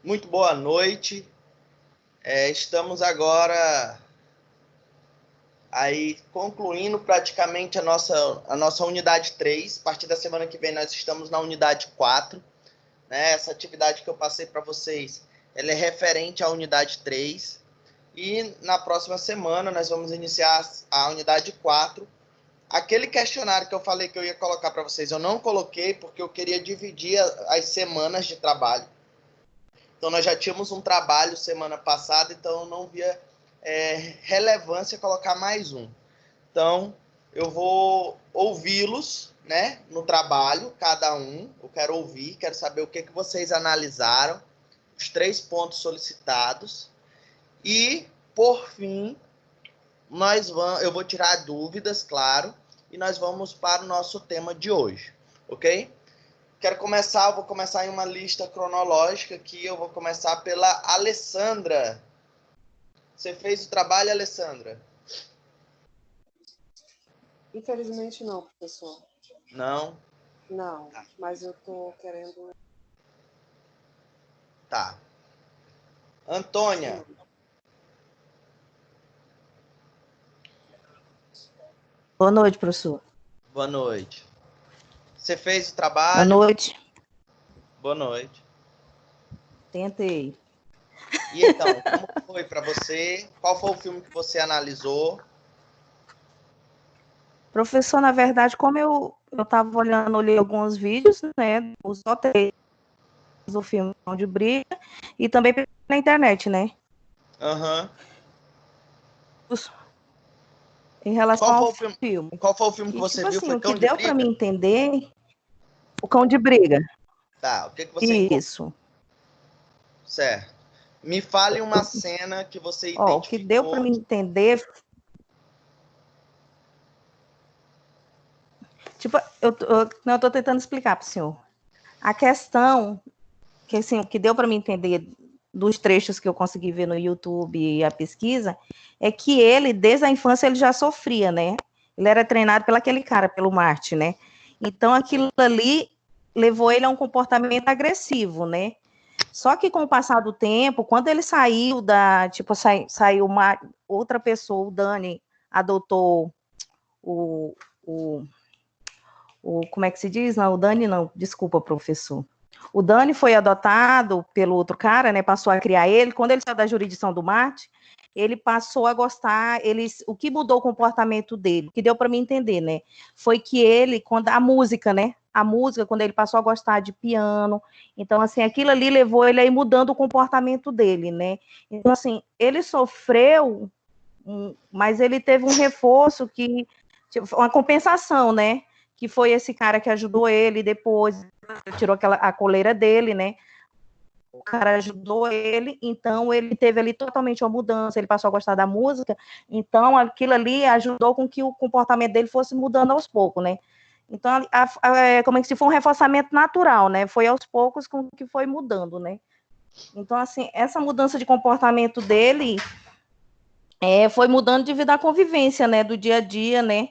Muito boa noite. Estamos agora aí concluindo praticamente a nossa unidade 3. A partir da semana que vem nós estamos na unidade 4. Né? Essa atividade que eu passei para vocês, ela é referente à unidade 3. E na próxima semana nós vamos iniciar a unidade 4. Aquele questionário que eu falei que eu ia colocar para vocês, eu não coloquei porque eu queria dividir as semanas de trabalho. Então, nós já tínhamos um trabalho semana passada, então eu não via relevância colocar mais um. Então, eu vou ouvi-los, né, no trabalho, cada um. Eu quero ouvir, quero saber o que vocês analisaram, os 3 pontos solicitados. E, por fim, eu vou tirar dúvidas, claro, e nós vamos para o nosso tema de hoje, ok? Vou começar em uma lista cronológica aqui, eu vou começar pela Alessandra. Você fez o trabalho, Alessandra? Infelizmente não, professor. Não? Não, mas eu estou querendo... Tá. Antônia. Boa noite, professor. Boa noite. Você fez o trabalho? Boa noite. Boa noite. Tentei. E então, como foi para você? Qual foi o filme que você analisou? Professor, na verdade, como eu estava olhando, olhei alguns vídeos, né, os roteiros do filme de briga, e também na internet, né? Aham. Em relação ao filme. Qual foi o filme que você tipo viu? assim, Foi o Cão que de deu Briga? para mim entender, o Cão de Briga. Tá, o que você encontrou? Isso. Certo. Me fale uma cena que você identificou. O que deu para mim entender... Tipo, eu estou tentando explicar para o senhor. A questão, que assim, o que deu para mim entender dos trechos que eu consegui ver no YouTube e a pesquisa, é que ele, desde a infância, ele já sofria, né? Ele era treinado pelaquele cara, pelo Marte, né? Então, aquilo ali levou ele a um comportamento agressivo, né? Só que com o passar do tempo, quando ele saiu saiu outra pessoa, o Dani, adotou como é que se diz? Não, o Dani não, desculpa, professor. O Dani foi adotado pelo outro cara, né? Passou a criar ele. Quando ele saiu da jurisdição do Marte, ele passou a gostar. O que mudou o comportamento dele, que deu para mim entender, né? Foi que a música, né? A música, quando ele passou a gostar de piano, então, assim, aquilo ali levou ele a ir mudando o comportamento dele, né? Então, assim, ele sofreu, mas ele teve um reforço uma compensação, né? Que foi esse cara que ajudou ele, depois tirou a coleira dele, né? O cara ajudou ele, então ele teve ali totalmente uma mudança, ele passou a gostar da música, então aquilo ali ajudou com que o comportamento dele fosse mudando aos poucos, né? Então, como é que se foi um reforçamento natural, né? Foi aos poucos com que foi mudando, né? Então, assim, essa mudança de comportamento dele foi mudando devido à convivência, né? Do dia a dia, né?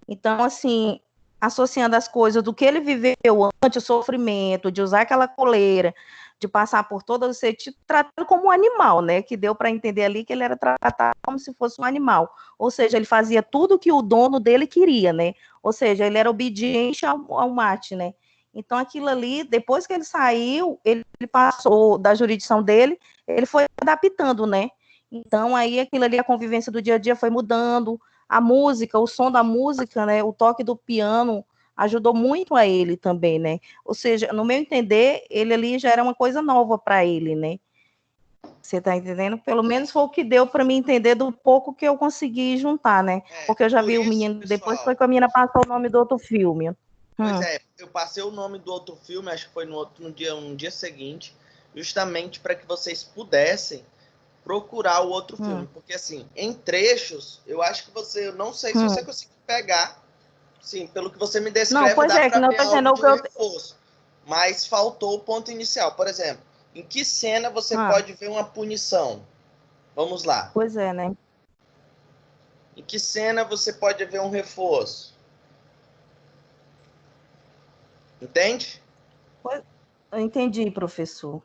Então, assim, associando as coisas do que ele viveu antes, o sofrimento, de usar aquela coleira, de passar por todo o sentido, tratado como um animal, né? Que deu para entender ali que ele era tratado como se fosse um animal. Ou seja, ele fazia tudo que o dono dele queria, né? Ou seja, ele era obediente ao mate, né? Então, aquilo ali, depois que ele saiu, ele passou da jurisdição dele, ele foi adaptando, né? Então, aí aquilo ali, a convivência do dia a dia foi mudando, a música, o som da música, né, o toque do piano ajudou muito a ele também, né? Ou seja, no meu entender, ele ali já era uma coisa nova para ele, né? Você tá entendendo? Pelo menos foi o que deu para mim entender do pouco que eu consegui juntar, né? Porque eu já vi o menino, pessoal, depois foi que a menina passou o nome do outro filme. Pois eu passei o nome do outro filme, acho que foi um dia seguinte, justamente para que vocês pudessem procurar o outro filme, porque assim, em trechos, eu acho que eu não sei se você conseguiu pegar, sim, pelo que você me descreve, não, pois dá que não ver algo de reforço, mas faltou o ponto inicial. Por exemplo, em que cena você pode ver uma punição? Vamos lá. Pois é, né? Em que cena você pode ver um reforço? Entende? Eu entendi, professor.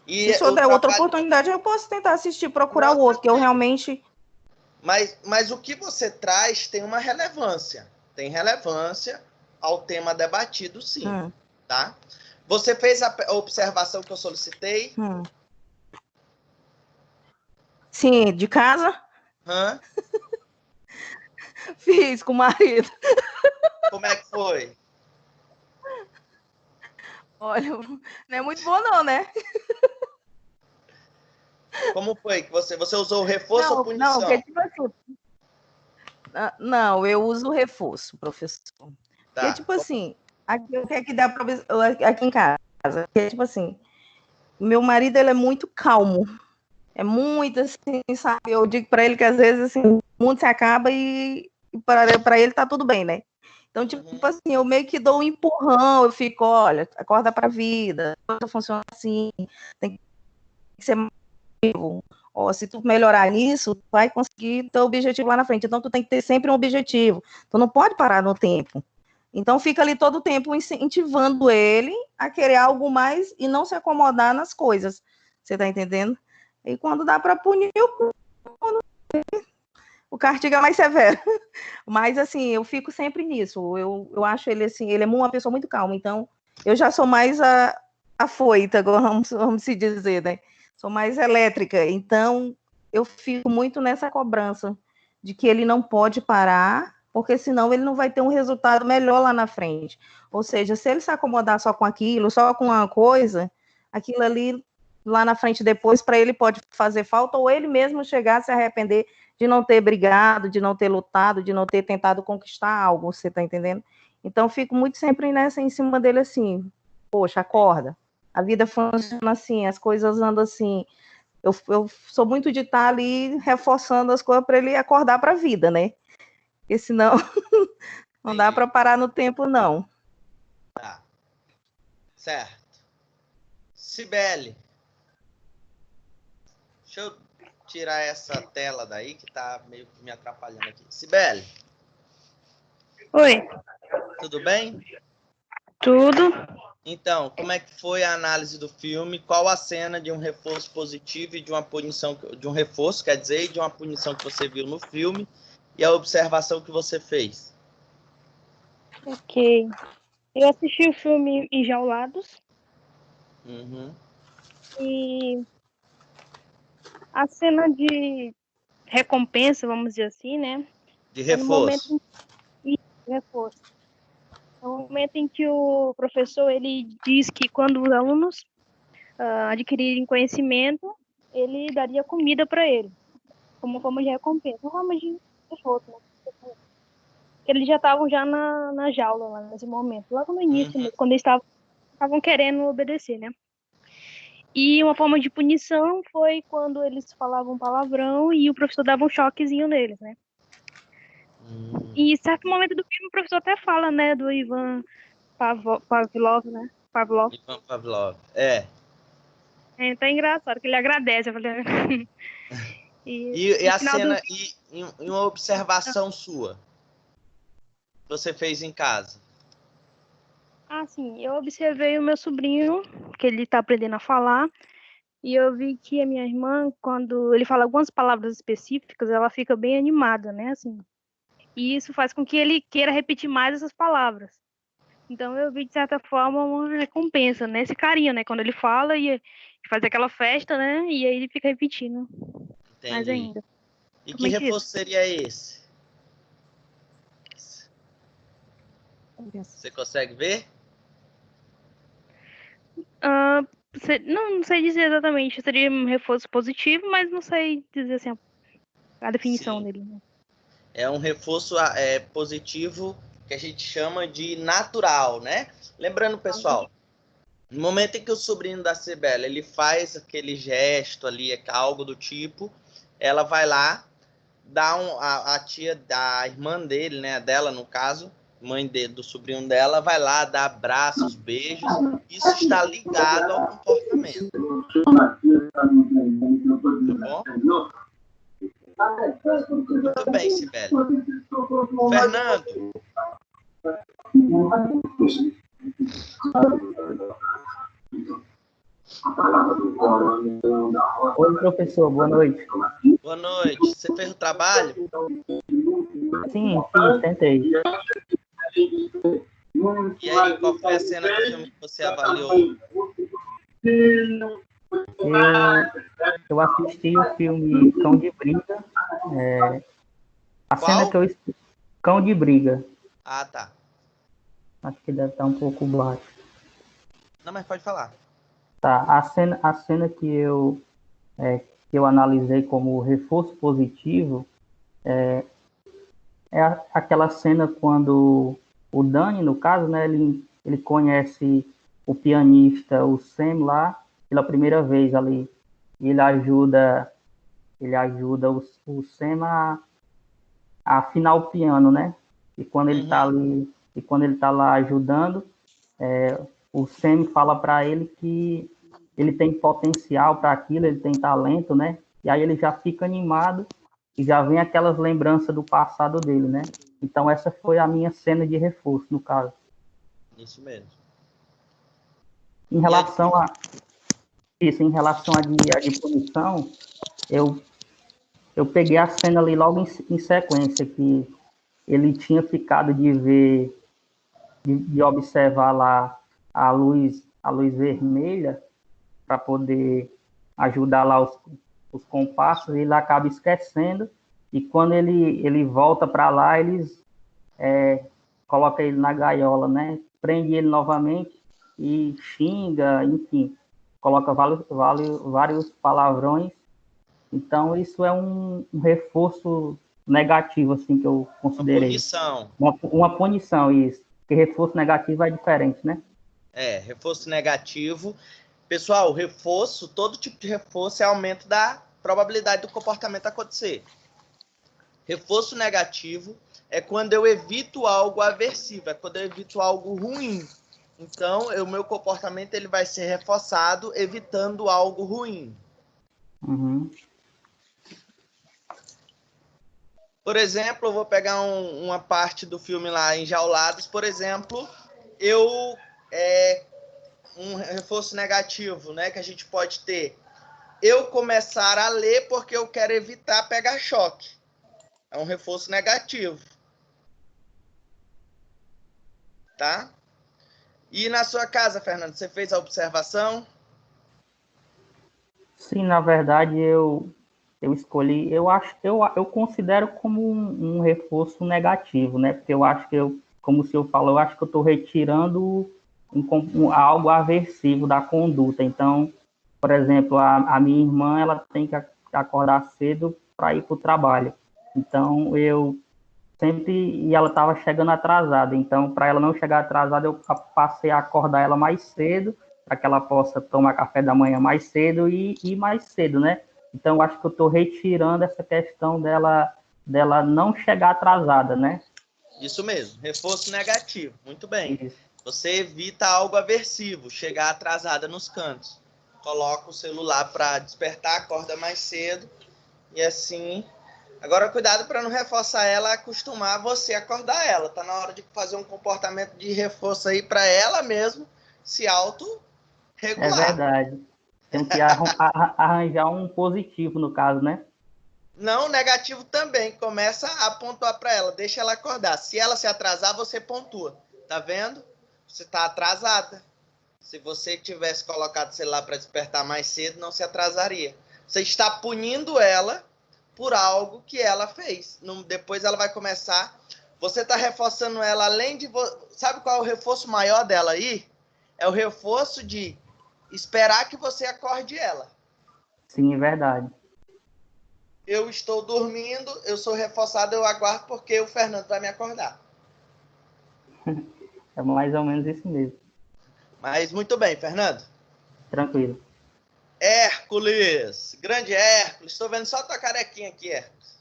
E Se o senhor o der outra trabalho... oportunidade, eu posso tentar assistir, procurar o Não, outro, que eu realmente... Mas o que você traz tem uma relevância. Tem relevância ao tema debatido, sim. Tá? Você fez a observação que eu solicitei? Sim, de casa? Hã? Fiz com o marido. Como é que foi? Olha, não é muito bom não, né? Como foi que você usou reforço ou Não, porque punição? tipo assim... Não, eu uso reforço, professor. Porque, Tá. tipo assim, aqui, o que é que dá para aqui em casa? Porque, tipo assim, meu marido, ele é muito calmo. É muito assim, sabe? Eu digo para ele que às vezes assim, o mundo se acaba e para ele tá tudo bem, né? Então, tipo assim, eu meio que dou um empurrão, eu fico, olha, acorda para a vida, funciona assim, tem que ser mais vivo. Ó, se tu melhorar nisso, tu vai conseguir teu objetivo lá na frente. Então, tu tem que ter sempre um objetivo. Tu não pode parar no tempo. Então, fica ali todo o tempo incentivando ele a querer algo mais e não se acomodar nas coisas. Você tá entendendo? E quando dá para punir, o castigo é mais severo. Mas, assim, eu fico sempre nisso. Eu acho ele, assim, ele é uma pessoa muito calma. Então, eu já sou mais afoita, vamos se dizer, né? Sou mais elétrica. Então, eu fico muito nessa cobrança de que ele não pode parar, porque senão ele não vai ter um resultado melhor lá na frente. Ou seja, se ele se acomodar só com aquilo, só com uma coisa, aquilo ali lá na frente depois para ele pode fazer falta, ou ele mesmo chegar a se arrepender de não ter brigado, de não ter lutado, de não ter tentado conquistar algo, você tá entendendo? Então, fico muito sempre nessa em cima dele assim, poxa, acorda. A vida funciona assim, as coisas andam assim. Eu sou muito de estar ali reforçando as coisas para ele acordar para a vida, né? Porque senão não dá para parar no tempo, não. Tá. Certo. Cibele. Deixa eu tirar essa tela daí que tá meio que me atrapalhando aqui. Cibele. Oi. Tudo bem? Tudo. Então, como é que foi a análise do filme? Qual a cena de um reforço positivo e de uma punição, de um reforço, quer dizer, e de uma punição que você viu no filme e a observação que você fez? Ok. Eu assisti o filme Enjaulados. E a cena de recompensa, vamos dizer assim, né? De É no momento reforço. reforço. É o momento em que o professor ele diz que quando os alunos adquirirem conhecimento, ele daria comida para ele, como forma de recompensa, uma forma de reforço, né? Eles já estavam já na jaula lá nesse momento, logo no início, quando eles estavam querendo obedecer, né? E uma forma de punição foi quando eles falavam palavrão e o professor dava um choquezinho neles, né? E em certo momento do filme o professor até fala, né, do Ivan Pavlov, né? Pavlov. Ivan Pavlov. É. É tá engraçado, que ele agradece. Eu falei... E a cena, e uma observação sua, que você fez em casa? Ah, sim, eu observei o meu sobrinho, que ele tá aprendendo a falar, e eu vi que a minha irmã, quando ele fala algumas palavras específicas, ela fica bem animada, né, assim. E isso faz com que ele queira repetir mais essas palavras. Então eu vi, de certa forma, uma recompensa, né, esse carinho, né, quando ele fala e faz aquela festa, né, e aí ele fica repetindo mais Entendi. ainda. E que reforço seria esse? Você consegue ver? Não sei dizer exatamente, seria um reforço positivo, mas não sei dizer assim a definição dele. Né? É um reforço positivo que a gente chama de natural, né? Lembrando, pessoal, no momento em que o sobrinho da Cibele, ele faz aquele gesto ali, algo do tipo, ela vai lá, dá a tia, a irmã dele, né, dela no caso, mãe do sobrinho dela, vai lá, dá abraços, beijos, isso está ligado ao comportamento. Tá bom? Muito bem, Cibele. Fernando. Oi, professor, boa noite. Boa noite. Você fez o trabalho? Sim, fiz, tentei. E aí, qual foi a cena do filme que você avaliou? Eu assisti o filme Cão de Briga. A Qual? cena que eu... Cão de Briga. Ah, tá. Acho que deve estar um pouco baixo. Não, mas pode falar. Tá, a cena que eu analisei como reforço positivo é aquela cena quando o Dani, no caso, né, ele conhece o pianista, o Sam, lá, pela primeira vez ali. E ele ajuda o Sam a afinar o piano, né? E quando ele tá ali, e quando ele tá lá ajudando, o Sam fala para ele que ele tem potencial para aquilo, ele tem talento, né? E aí ele já fica animado e já vem aquelas lembranças do passado dele, né? Então essa foi a minha cena de reforço, no caso. Isso mesmo. Em relação a isso, em relação a de punição, eu peguei a cena ali logo em sequência, que ele tinha ficado de observar lá a luz vermelha para poder ajudar lá os compassos, e ele acaba esquecendo, e quando ele volta para lá, eles colocam ele na gaiola, né? Prende ele novamente e xinga, enfim, coloca vários palavrões. Então, isso é um reforço negativo, assim, que eu Uma considerei. punição. Uma punição, isso. Porque reforço negativo é diferente, né? Reforço negativo. Pessoal, reforço, todo tipo de reforço é aumento da probabilidade do comportamento acontecer. Reforço negativo é quando eu evito algo aversivo, é quando eu evito algo ruim. Então, o meu comportamento ele vai ser reforçado evitando algo ruim. Uhum. Por exemplo, eu vou pegar uma parte do filme lá, Enjaulados, por exemplo, um reforço negativo, né, que a gente pode ter. Eu começar a ler porque eu quero evitar pegar choque. É um reforço negativo. Tá? E na sua casa, Fernando, você fez a observação? Sim, na verdade, eu escolhi, eu considero como um reforço negativo, né? Porque eu acho como o senhor falou, eu acho que eu estou retirando algo aversivo da conduta. Então, por exemplo, a minha irmã, ela tem que acordar cedo para ir para o trabalho. Então, e ela estava chegando atrasada. Então, para ela não chegar atrasada, eu passei a acordar ela mais cedo, para que ela possa tomar café da manhã mais cedo e ir mais cedo, né? Então, eu acho que eu estou retirando essa questão dela não chegar atrasada, né? Isso mesmo, reforço negativo. Muito bem. Isso. Você evita algo aversivo, chegar atrasada nos cantos. Coloca o celular para despertar, acorda mais cedo e assim. Agora, cuidado para não reforçar ela, acostumar você a acordar ela. Tá na hora de fazer um comportamento de reforço aí para ela mesmo se auto-regular. É verdade. Tem que arranjar um positivo, no caso, né? Não, negativo também. Começa a pontuar para ela, deixa ela acordar. Se ela se atrasar, você pontua. Tá vendo? Você tá atrasada. Se você tivesse colocado o celular para despertar mais cedo, não se atrasaria. Você está punindo ela por algo que ela fez. Depois ela vai começar... Você está reforçando ela além de... Sabe qual é o reforço maior dela aí? É o reforço de esperar que você acorde ela. Sim, é verdade. Eu estou dormindo, eu sou reforçado, eu aguardo porque o Fernando vai me acordar. É mais ou menos isso mesmo. Mas muito bem, Fernando. Tranquilo. Hércules, grande Hércules. Estou vendo só tua carequinha aqui, Hércules.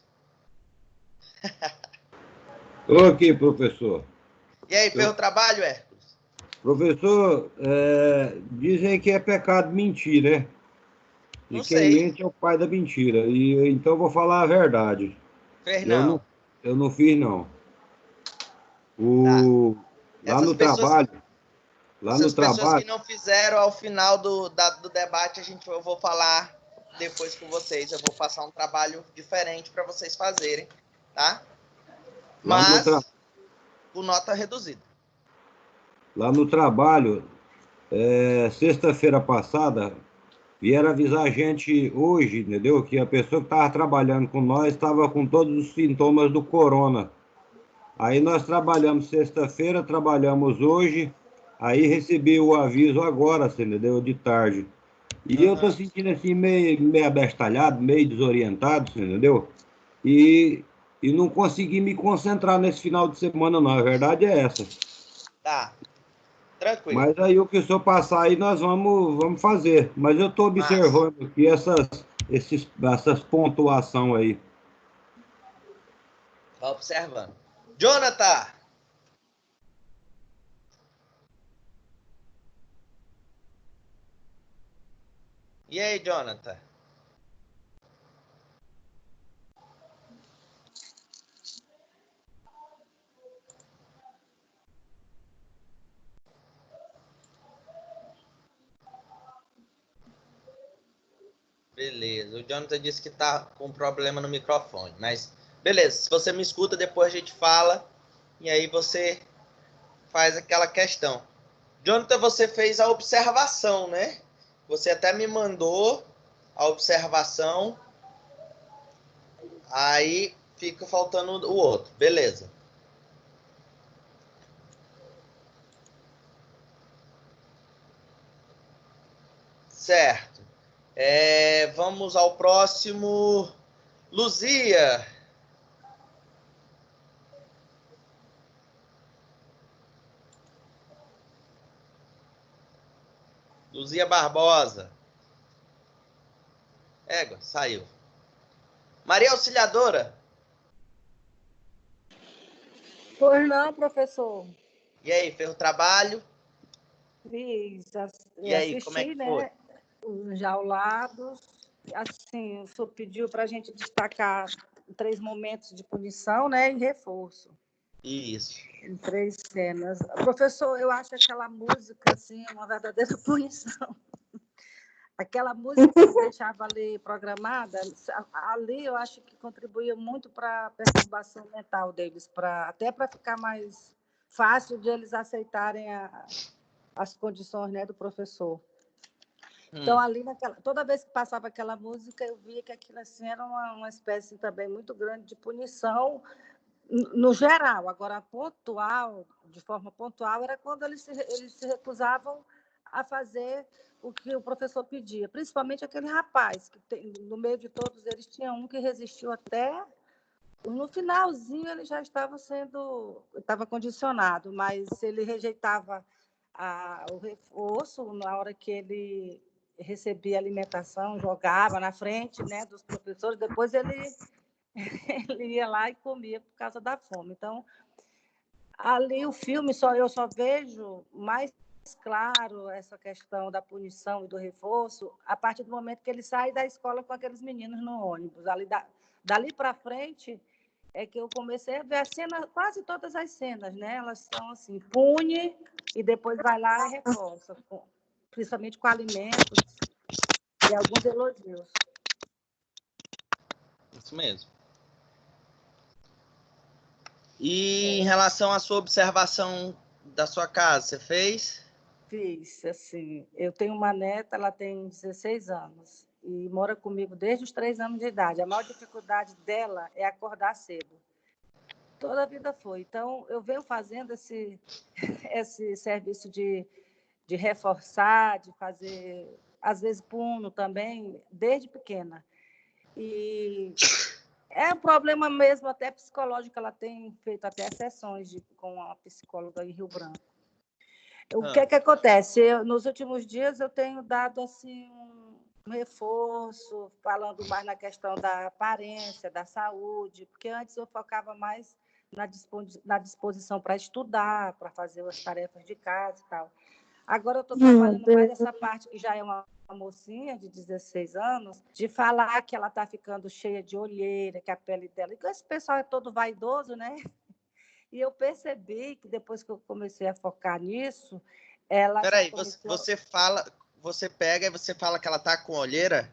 Estou aqui, professor. E aí, fez o trabalho, Hércules? Professor, dizem que é pecado mentir, né? E Não quem sei. mente é o pai da mentira. E então eu vou falar a verdade. Fez não. Eu não fiz, não. Tá. Lá Essas no pessoas... trabalho, Lá Essas no pessoas que trabalho, não fizeram ao final do debate, eu vou falar depois com vocês. Eu vou passar um trabalho diferente para vocês fazerem, tá? lá no, tra- Mas com nota reduzida. lá no trabalho, sexta-feira passada, vieram avisar a gente hoje, entendeu? Que a pessoa que estava trabalhando com nós estava com todos os sintomas do corona. Aí nós trabalhamos sexta-feira, trabalhamos hoje, aí recebi o aviso agora, você entendeu? De tarde. E eu tô sentindo assim meio abestalhado, meio desorientado, você entendeu? E, e não consegui me concentrar nesse final de semana, não. A verdade é essa. Tá, tranquilo. Mas aí o que o senhor passar aí, nós vamos fazer. Mas eu estou Massa. observando aqui essas pontuação aí. Tá observando. Jonathan! E aí, Jonathan? Beleza. O Jonathan disse que tá com problema no microfone, mas beleza. Se você me escuta, depois a gente fala e aí você faz aquela questão. Jonathan, você fez a observação, né? Você até me mandou a observação, aí fica faltando o outro. Beleza. Certo. Vamos ao próximo. Luzia. Luzia Barbosa. Égua, saiu. Maria Auxiliadora. Pois não, professor. E aí, fez o trabalho? Fiz, E aí, como é assisti, que foi? né? Os enjaulados. Assim, o senhor pediu para a gente destacar 3 momentos de punição, né? E reforço. Isso. Em 3 cenas. Professor, eu acho aquela música, assim, uma verdadeira punição. Aquela música que eles deixavam ali programada, ali eu acho que contribuía muito para a perturbação mental deles, até para ficar mais fácil de eles aceitarem as condições, né, do professor. Então, ali, toda vez que passava aquela música, eu via que aquilo assim, era uma espécie também muito grande de punição, no geral. Agora, pontual, de forma pontual, era quando eles se recusavam a fazer o que o professor pedia, principalmente aquele rapaz, no meio de todos eles tinha um que resistiu até. No finalzinho, ele já estava condicionado, mas ele rejeitava o reforço na hora que ele recebia alimentação, jogava na frente, né, dos professores, depois ele ia lá e comia por causa da fome. Então, ali o filme, eu só vejo mais claro essa questão da punição e do reforço a partir do momento que ele sai da escola com aqueles meninos no ônibus. Dali para frente é que eu comecei a ver a cena, quase todas as cenas, né? Elas são assim, pune e depois vai lá e reforça, principalmente com alimentos e alguns elogios. Isso mesmo. E em relação à sua observação da sua casa, você fez? Fiz, assim, eu tenho uma neta, ela tem 16 anos e mora comigo desde os 3 anos de idade. A maior dificuldade dela é acordar cedo. Toda a vida foi. Então, eu venho fazendo esse serviço de reforçar, de fazer, às vezes, puno também, desde pequena. E é um problema mesmo, até psicológico, ela tem feito até sessões com a psicóloga em Rio Branco. O que acontece? Nos últimos dias eu tenho dado assim um reforço, falando mais na questão da aparência, da saúde, porque antes eu focava mais na disposição para estudar, para fazer as tarefas de casa e tal. Agora eu estou trabalhando mais essa parte, que já é uma mocinha de 16 anos, de falar que ela está ficando cheia de olheira, que a pele dela... E esse pessoal é todo vaidoso, né? E eu percebi que depois que eu comecei a focar nisso, Ela já Peraí, começou... você pega e você fala que ela tá com olheira?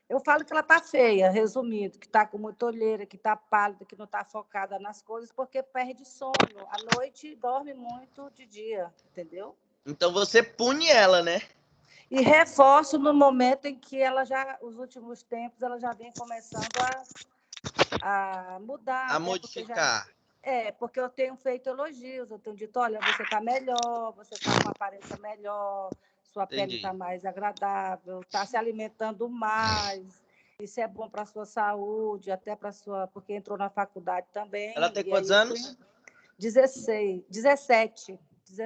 Eu falo que ela está feia, resumindo, que está com muita olheira, que está pálida, que não está focada nas coisas, porque perde sono. À noite dorme muito de dia, entendeu? Então você pune ela, né? E reforço no momento em que ela já, os últimos tempos, ela já vem começando a mudar, A né? modificar. Porque eu tenho feito elogios, eu tenho dito, olha, você está melhor, você está com uma aparência melhor, sua pele está Entendi. mais agradável, está se alimentando mais, isso é bom para a sua saúde, até para a sua... Porque entrou na faculdade também. Ela tem e quantos aí eu anos? 17.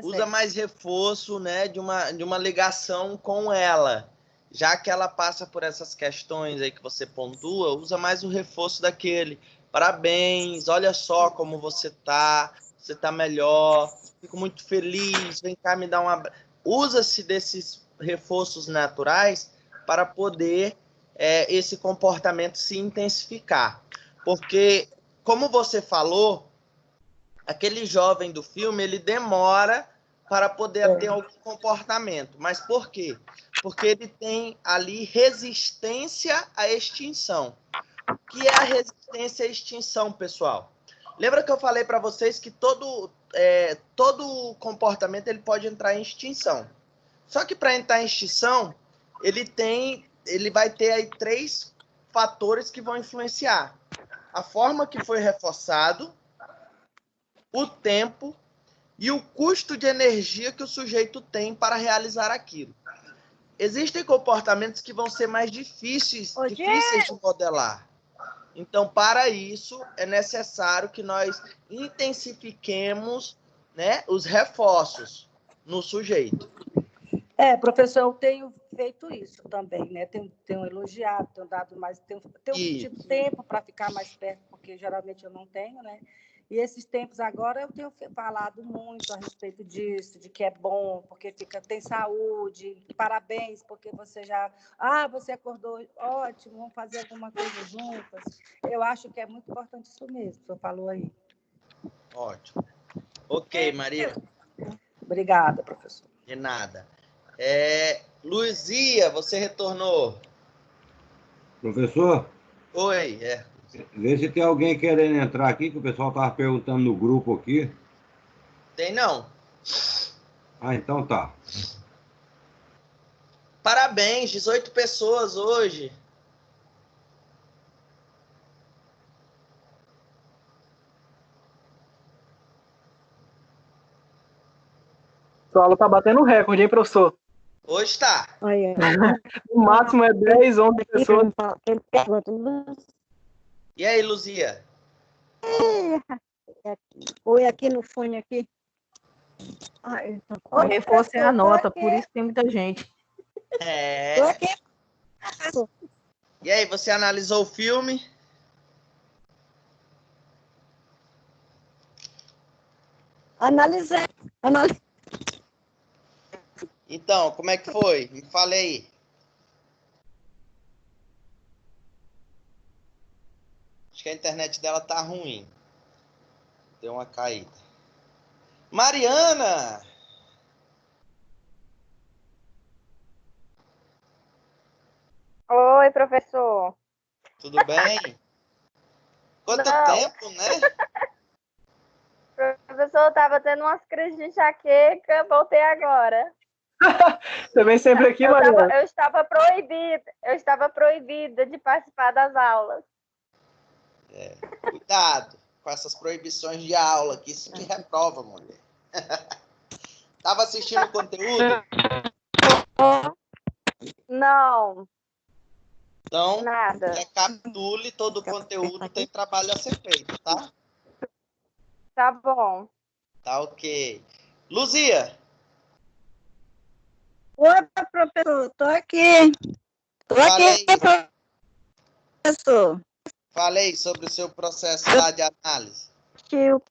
Usa mais reforço, né, de uma ligação com ela. Já que ela passa por essas questões aí que você pontua, usa mais o reforço daquele. Parabéns, olha só como você tá melhor, fico muito feliz, vem cá me dar um abraço. Usa-se desses reforços naturais para poder esse comportamento se intensificar. Porque, como você falou, aquele jovem do filme, ele demora para poder ter algum comportamento. Mas por quê? Porque ele tem ali resistência à extinção. O que é a resistência à extinção, pessoal? Lembra que eu falei para vocês que todo comportamento ele pode entrar em extinção. Só que para entrar em extinção, ele vai ter aí 3 fatores que vão influenciar. A forma que foi reforçado, o tempo e o custo de energia que o sujeito tem para realizar aquilo. Existem comportamentos que vão ser mais difíceis de modelar. Então, para isso, é necessário que nós intensifiquemos, né, os reforços no sujeito. Professor, eu tenho feito isso também, né? Tenho elogiado, tenho dado mais, tenho tido tempo para ficar mais perto, porque geralmente eu não tenho, né? E esses tempos agora eu tenho falado muito a respeito disso, de que é bom, porque tem saúde, parabéns, porque você já... você acordou, ótimo, vamos fazer alguma coisa juntas. Eu acho que é muito importante isso mesmo, que o senhor falou aí. Ótimo. Ok, Maria. Obrigada, professor. De nada. Luzia, você retornou. Professor? Oi, Vê se tem alguém querendo entrar aqui, que o pessoal estava perguntando no grupo aqui. Tem não. Então tá. Parabéns, 18 pessoas hoje. Sua aula tá batendo recorde, hein, professor? Hoje tá. O máximo é 10, 11 pessoas. E aí, Luzia? Oi, aqui no fone aqui. O reforço é a nota, por isso tem muita gente. Tô aqui. E aí, você analisou o filme? Analisei. Então, como é que foi? Me fale aí. Acho que a internet dela tá ruim. Deu uma caída. Mariana! Oi, professor. Tudo bem? Quanto tempo, né? Professor, eu estava tendo umas crises de enxaqueca, voltei agora. Você vem sempre aqui, Mariana? Eu estava proibida de participar das aulas. Cuidado com essas proibições de aula, que isso que reprova, mulher. Tava assistindo o conteúdo? Não. Então, nada. Recapitule todo o conteúdo, tem trabalho a ser feito, tá? Tá bom. Tá ok. Luzia! Oi, professor, tô aqui. Professor. Falei sobre o seu processo lá de análise. Eu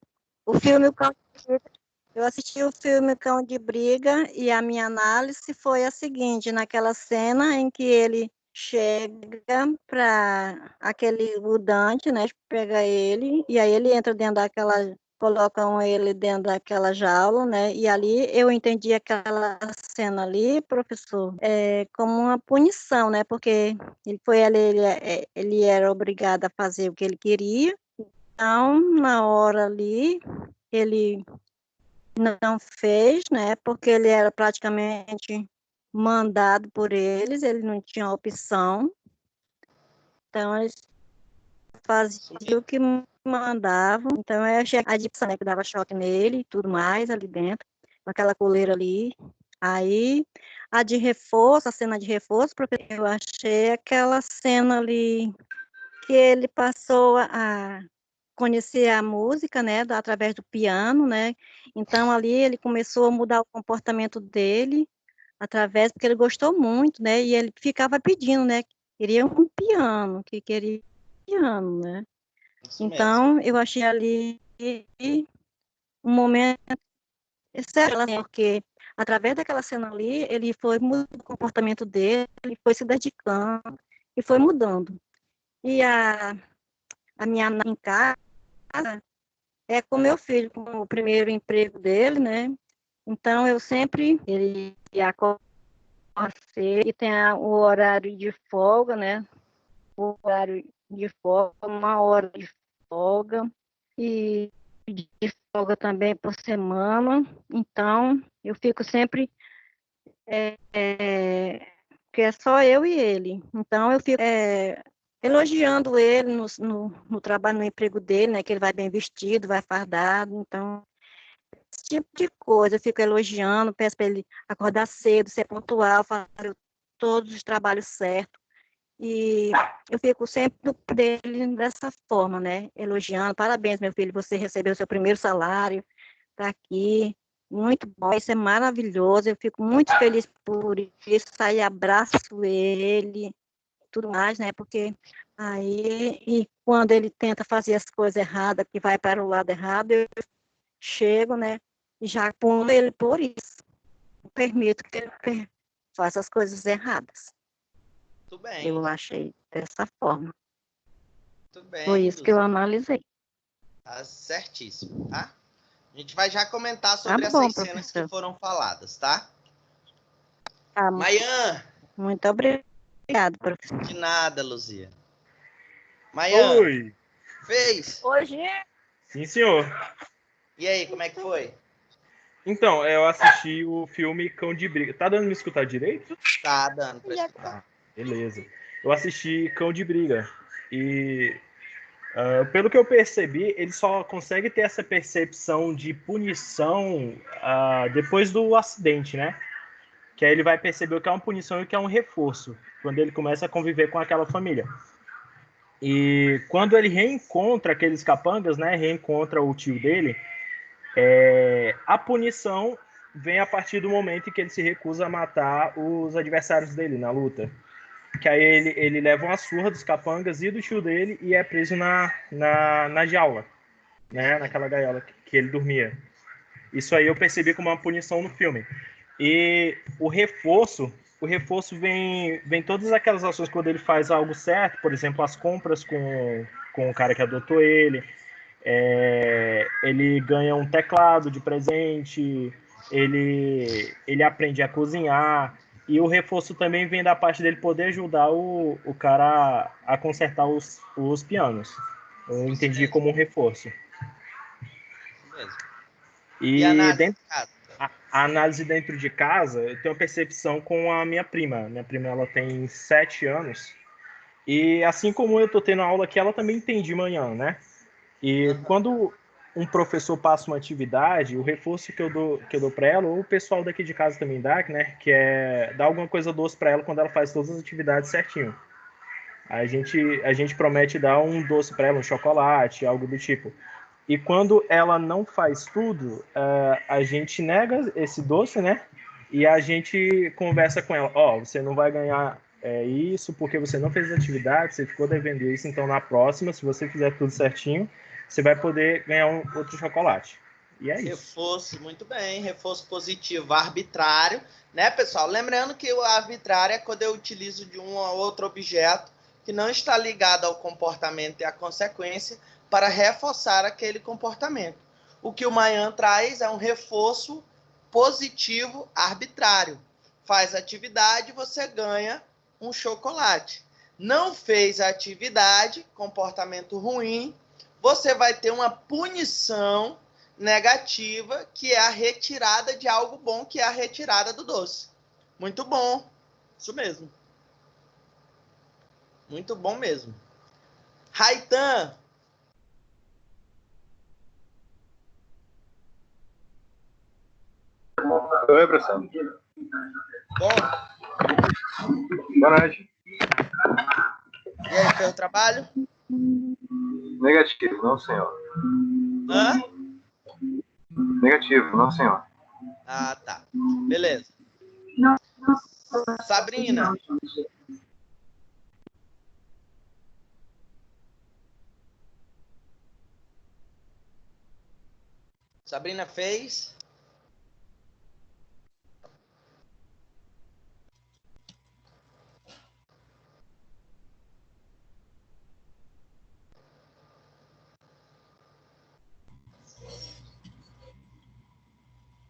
assisti o filme Cão de Briga e a minha análise foi a seguinte, naquela cena em que ele chega para o Dante, né, pega ele, e aí ele entra dentro daquela colocam ele dentro daquela jaula, né? E ali eu entendi aquela cena ali, professor, como uma punição, né? Porque ele era obrigado a fazer o que ele queria. Então, na hora ali, ele não fez, né? Porque ele era praticamente mandado por eles, ele não tinha opção. Então, eles faziam o que mandavam. Então, eu achei a dicção, né, que dava choque nele e tudo mais ali dentro, com aquela coleira ali. Aí, a cena de reforço, porque eu achei aquela cena ali que ele passou a conhecer a música, né, através do piano, né? Então, ali ele começou a mudar o comportamento dele, porque ele gostou muito, né? E ele ficava pedindo, né? Queria um piano, que queria um piano, né? Isso mesmo. Então, eu achei ali um momento excelente, né, porque através daquela cena ali, ele foi mudando o comportamento dele, ele foi se dedicando e foi mudando. E a minha em casa é com meu filho, com o primeiro emprego dele, né? Então, ele acorda cedo e tem o horário de folga, né? O horário de folga, 1 hora de folga, e de folga também por semana. Então, eu fico sempre, que é só eu e ele. Então, eu fico elogiando ele no trabalho, no emprego dele, né? Que ele vai bem vestido, vai fardado. Então, esse tipo de coisa, eu fico elogiando, peço para ele acordar cedo, ser pontual, fazer todos os trabalhos certos. E eu fico sempre do lado dele dessa forma, né? Elogiando, parabéns, meu filho, você recebeu o seu primeiro salário, está aqui, muito bom, isso é maravilhoso, eu fico muito feliz por isso, aí abraço ele, tudo mais, né? Porque aí, e quando ele tenta fazer as coisas erradas, que vai para o lado errado, eu chego, né? E já puno ele por isso. Não permito que ele faça as coisas erradas. Muito bem. Eu achei dessa forma. Muito bem. Foi isso que eu analisei. Tá certíssimo, tá? A gente vai já comentar sobre Tá bom, essas cenas professor. que foram faladas, tá? Tá, Mayan, muito obrigado, professor. de nada, Luzia. Mayan, Oi. fez? Hoje Sim, senhor. E aí, como é que foi? Então, eu assisti o filme Cão de Briga. Tá dando me escutar direito? Tá dando pra escutar. Beleza. Eu assisti Cão de Briga. E, pelo que eu percebi, ele só consegue ter essa percepção de punição depois do acidente, né? Que aí ele vai perceber o que é uma punição e o que é um reforço, quando ele começa a conviver com aquela família. E quando ele reencontra aqueles capangas, né? Reencontra o tio dele, a punição vem a partir do momento em que ele se recusa a matar os adversários dele na luta. Que aí ele leva uma surra dos capangas e do tio dele e é preso na jaula, né? Naquela gaiola que ele dormia. Isso aí eu percebi como uma punição no filme. E o reforço vem todas aquelas ações quando ele faz algo certo, por exemplo, as compras com o cara que adotou ele, ele ganha um teclado de presente, ele aprende a cozinhar, e o reforço também vem da parte dele poder ajudar o cara a consertar os pianos. Eu entendi como um reforço. Beleza. E análise, a análise dentro de casa, eu tenho uma percepção com a minha prima. Minha prima, ela tem 7 anos. E assim como eu tô tendo aula aqui, ela também tem de manhã, né? E quando um professor passa uma atividade, o reforço que eu dou para ela, ou o pessoal daqui de casa também dá, né? Que é dar alguma coisa doce para ela quando ela faz todas as atividades certinho. A gente promete dar um doce para ela, um chocolate, algo do tipo. E quando ela não faz tudo, a gente nega esse doce, né? E a gente conversa com ela. Você não vai ganhar isso porque você não fez atividade, você ficou devendo isso. Então, na próxima, se você fizer tudo certinho, você vai poder ganhar outro chocolate. E é isso. Reforço, muito bem. Reforço positivo arbitrário, né, pessoal? Lembrando que o arbitrário é quando eu utilizo de um ou outro objeto que não está ligado ao comportamento e à consequência para reforçar aquele comportamento. O que o Mayan traz é um reforço positivo arbitrário. Faz atividade, você ganha um chocolate. Não fez a atividade, comportamento ruim, você vai ter uma punição negativa, que é a retirada de algo bom, que é a retirada do doce. Muito bom. Isso mesmo. Muito bom mesmo. Raitan. Oi, professor. Bom. Boa noite. E aí, fez o trabalho? Negativo, não, senhor. Hã? Negativo, não, senhor. Ah, tá. Beleza. Sabrina. Sabrina fez.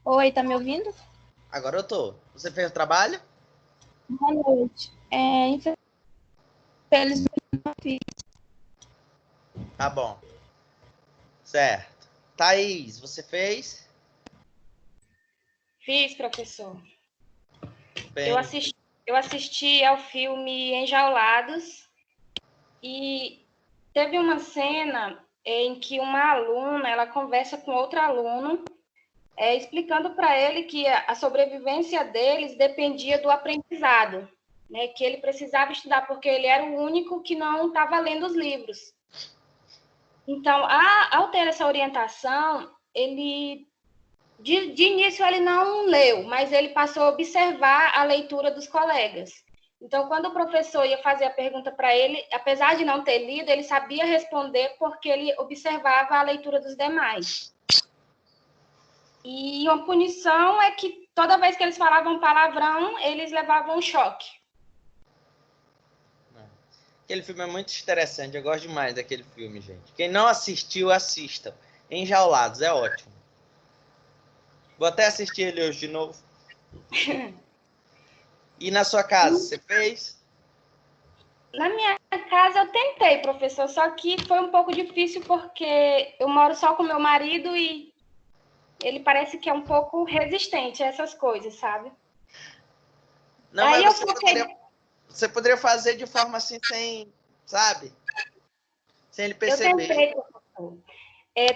Oi, tá me ouvindo? Agora eu tô. Você fez o trabalho? Boa noite. Infelizmente não fiz. Tá bom. Certo. Thaís, você fez? Fiz, professor. Bem. Eu assisti ao filme Enjaulados e teve uma cena em que uma aluna, ela conversa com outro aluno, explicando para ele que a sobrevivência deles dependia do aprendizado, né? Que ele precisava estudar porque ele era o único que não estava lendo os livros. Então, ao ter essa orientação, ele de início ele não leu, mas ele passou a observar a leitura dos colegas. Então, quando o professor ia fazer a pergunta para ele, apesar de não ter lido, ele sabia responder porque ele observava a leitura dos demais. E uma punição é que toda vez que eles falavam palavrão, eles levavam um choque. Aquele filme é muito interessante, eu gosto demais daquele filme, gente. Quem não assistiu, assista. Enjaulados, é ótimo. Vou até assistir ele hoje de novo. E na sua casa, você fez? Na minha casa eu tentei, professor, só que foi um pouco difícil porque eu moro só com meu marido e ele parece que é um pouco resistente a essas coisas, sabe? Não, aí mas você poderia fazer de forma assim, sem, sabe? Sem ele perceber. Eu tentei, professor.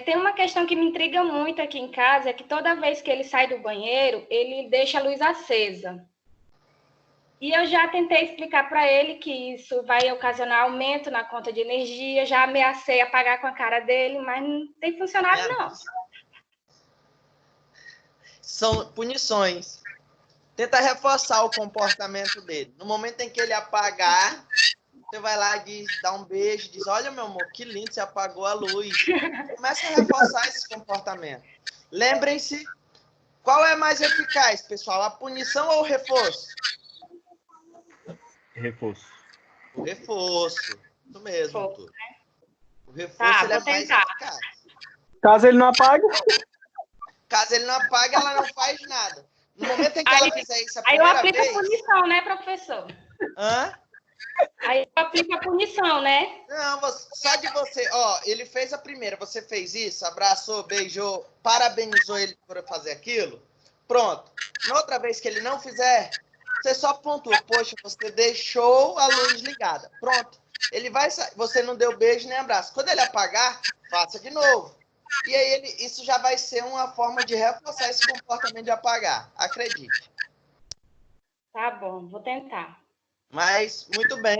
Tem uma questão que me intriga muito aqui em casa, é que toda vez que ele sai do banheiro, ele deixa a luz acesa. E eu já tentei explicar para ele que isso vai ocasionar aumento na conta de energia, já ameacei apagar com a cara dele, mas não tem funcionado, não. São punições. Tenta reforçar o comportamento dele. No momento em que ele apagar, você vai lá e dá um beijo, diz, olha, meu amor, que lindo, você apagou a luz. Começa a reforçar esse comportamento. Lembrem-se, qual é mais eficaz, pessoal? A punição ou o reforço? Reforço. O reforço. Isso mesmo, tudo. O reforço Tá, ele é vou mais tentar. eficaz. Caso ele não apague. Caso ele não apague, ela não faz nada. No momento em que ela fizer isso a Aí eu primeira aplico vez... a punição, né, professor? Hã? Aí eu aplico a punição, né? Não, só de você... Ó, ele fez a primeira, você fez isso, abraçou, beijou, parabenizou ele por fazer aquilo. Pronto. Na outra vez que ele não fizer, você só pontua. Poxa, você deixou a luz ligada. Pronto. Ele vai sair. Você não deu beijo nem abraço. Quando ele apagar, faça de novo. E aí isso já vai ser uma forma de reforçar esse comportamento de apagar. Acredite. Tá bom, vou tentar. Mas, muito bem,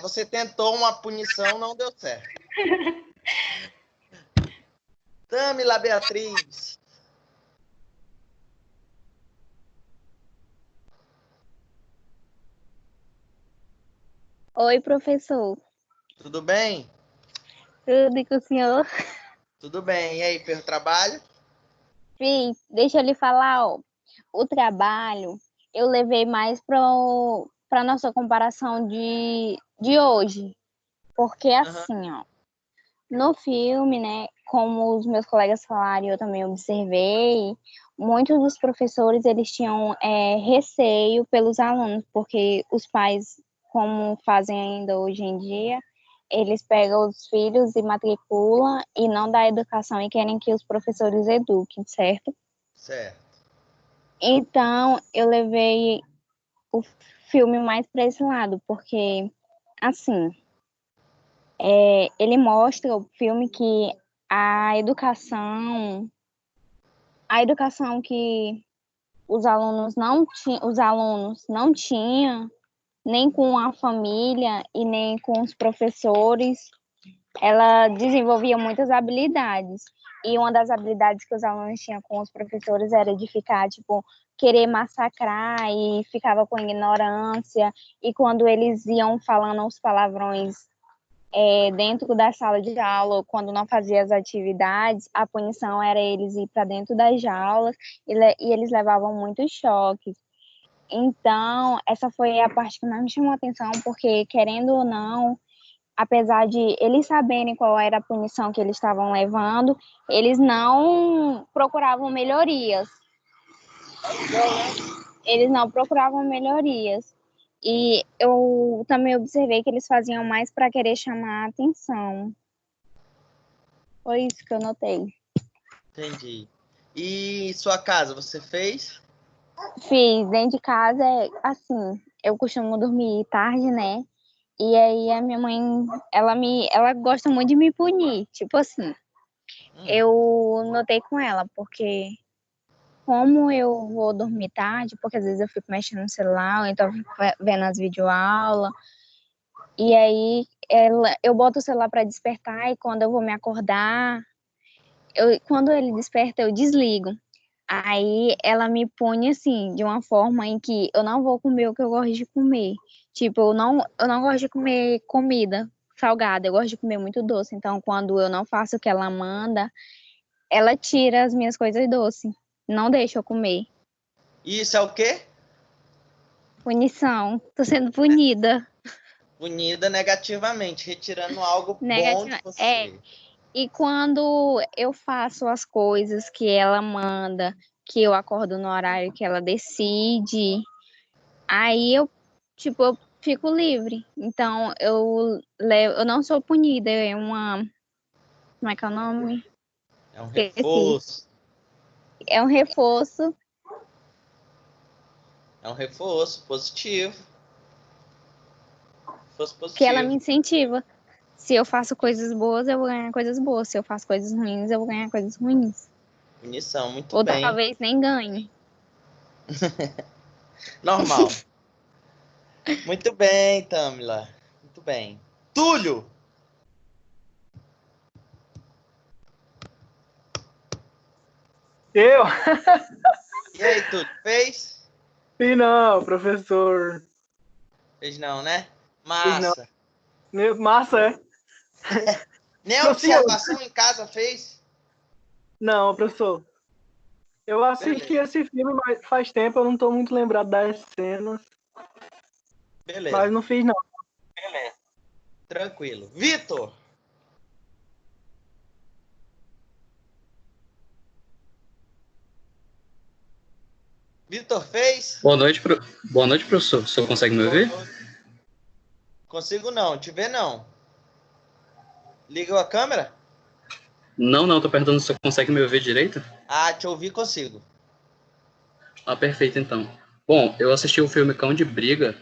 você tentou uma punição, não deu certo. Tamila Beatriz. Oi, professor. Tudo bem? Tudo e com o senhor? Tudo bem. E aí, fez o trabalho? Fiz. Deixa eu lhe falar, ó. O trabalho eu levei mais para nossa comparação de hoje. Porque assim, ó, no filme, né, como os meus colegas falaram, eu também observei, muitos dos professores, eles tinham receio pelos alunos, porque os pais, como fazem ainda hoje em dia, eles pegam os filhos e matriculam e não dão educação e querem que os professores eduquem, certo? Certo. Então, eu levei o filme mais para esse lado, porque, assim, ele mostra o filme que a educação que os alunos não tinham, nem com a família e nem com os professores, ela desenvolvia muitas habilidades. E uma das habilidades que os alunos tinham com os professores era de ficar, tipo, querer massacrar e ficava com ignorância. E quando eles iam falando os palavrões dentro da sala de aula, quando não fazia as atividades, a punição era eles ir para dentro das aulas e eles levavam muitos choques. Então, essa foi a parte que mais me chamou a atenção, porque, querendo ou não, apesar de eles saberem qual era a punição que eles estavam levando, eles não procuravam melhorias. Eles não procuravam melhorias. E eu também observei que eles faziam mais para querer chamar a atenção. Foi isso que eu notei. Entendi. E sua casa, você fez? Fiz. Dentro de casa, assim, eu costumo dormir tarde, né? E aí a minha mãe, ela gosta muito de me punir. Tipo assim, eu notei com ela, porque como eu vou dormir tarde, porque às vezes eu fico mexendo no celular, ou então eu fico vendo as videoaulas, e aí eu boto o celular para despertar, e quando eu vou me acordar, quando ele desperta, eu desligo. Aí ela me pune assim, de uma forma em que eu não vou comer o que eu gosto de comer. Tipo, eu não gosto de comer comida salgada, eu gosto de comer muito doce. Então, quando eu não faço o que ela manda, ela tira as minhas coisas doces. Não deixa eu comer. Isso é o quê? Punição. Tô sendo punida. Punida negativamente, retirando algo bom de você. E quando eu faço as coisas que ela manda, que eu acordo no horário que ela decide, aí eu fico livre. Então, eu não sou punida, como é que é o nome? É um reforço. É um reforço. É um reforço positivo. Reforço positivo. Que ela me incentiva. Se eu faço coisas boas, eu vou ganhar coisas boas. Se eu faço coisas ruins, eu vou ganhar coisas ruins. Punição, muito Ou bem. Ou talvez nem ganhe. Normal. Muito bem, Tamila. Muito bem. Túlio! Eu? E aí, Túlio, fez? Fiz não, professor. Fez não, né? Fiz não. Massa. Massa, é? Nem a observação em casa fez? Não, professor. Eu assisti esse filme, mas faz tempo, eu não tô muito lembrado das cenas. Beleza. Mas não fiz, não. Beleza. Tranquilo. Vitor! Vitor fez? Boa noite, professor. O senhor consegue me ouvir? Consigo não, te ver não. Ligou a câmera? Não, tô perguntando se o senhor consegue me ouvir direito. Ah, te ouvir consigo. Ah, perfeito, então. Bom, eu assisti o filme Cão de Briga.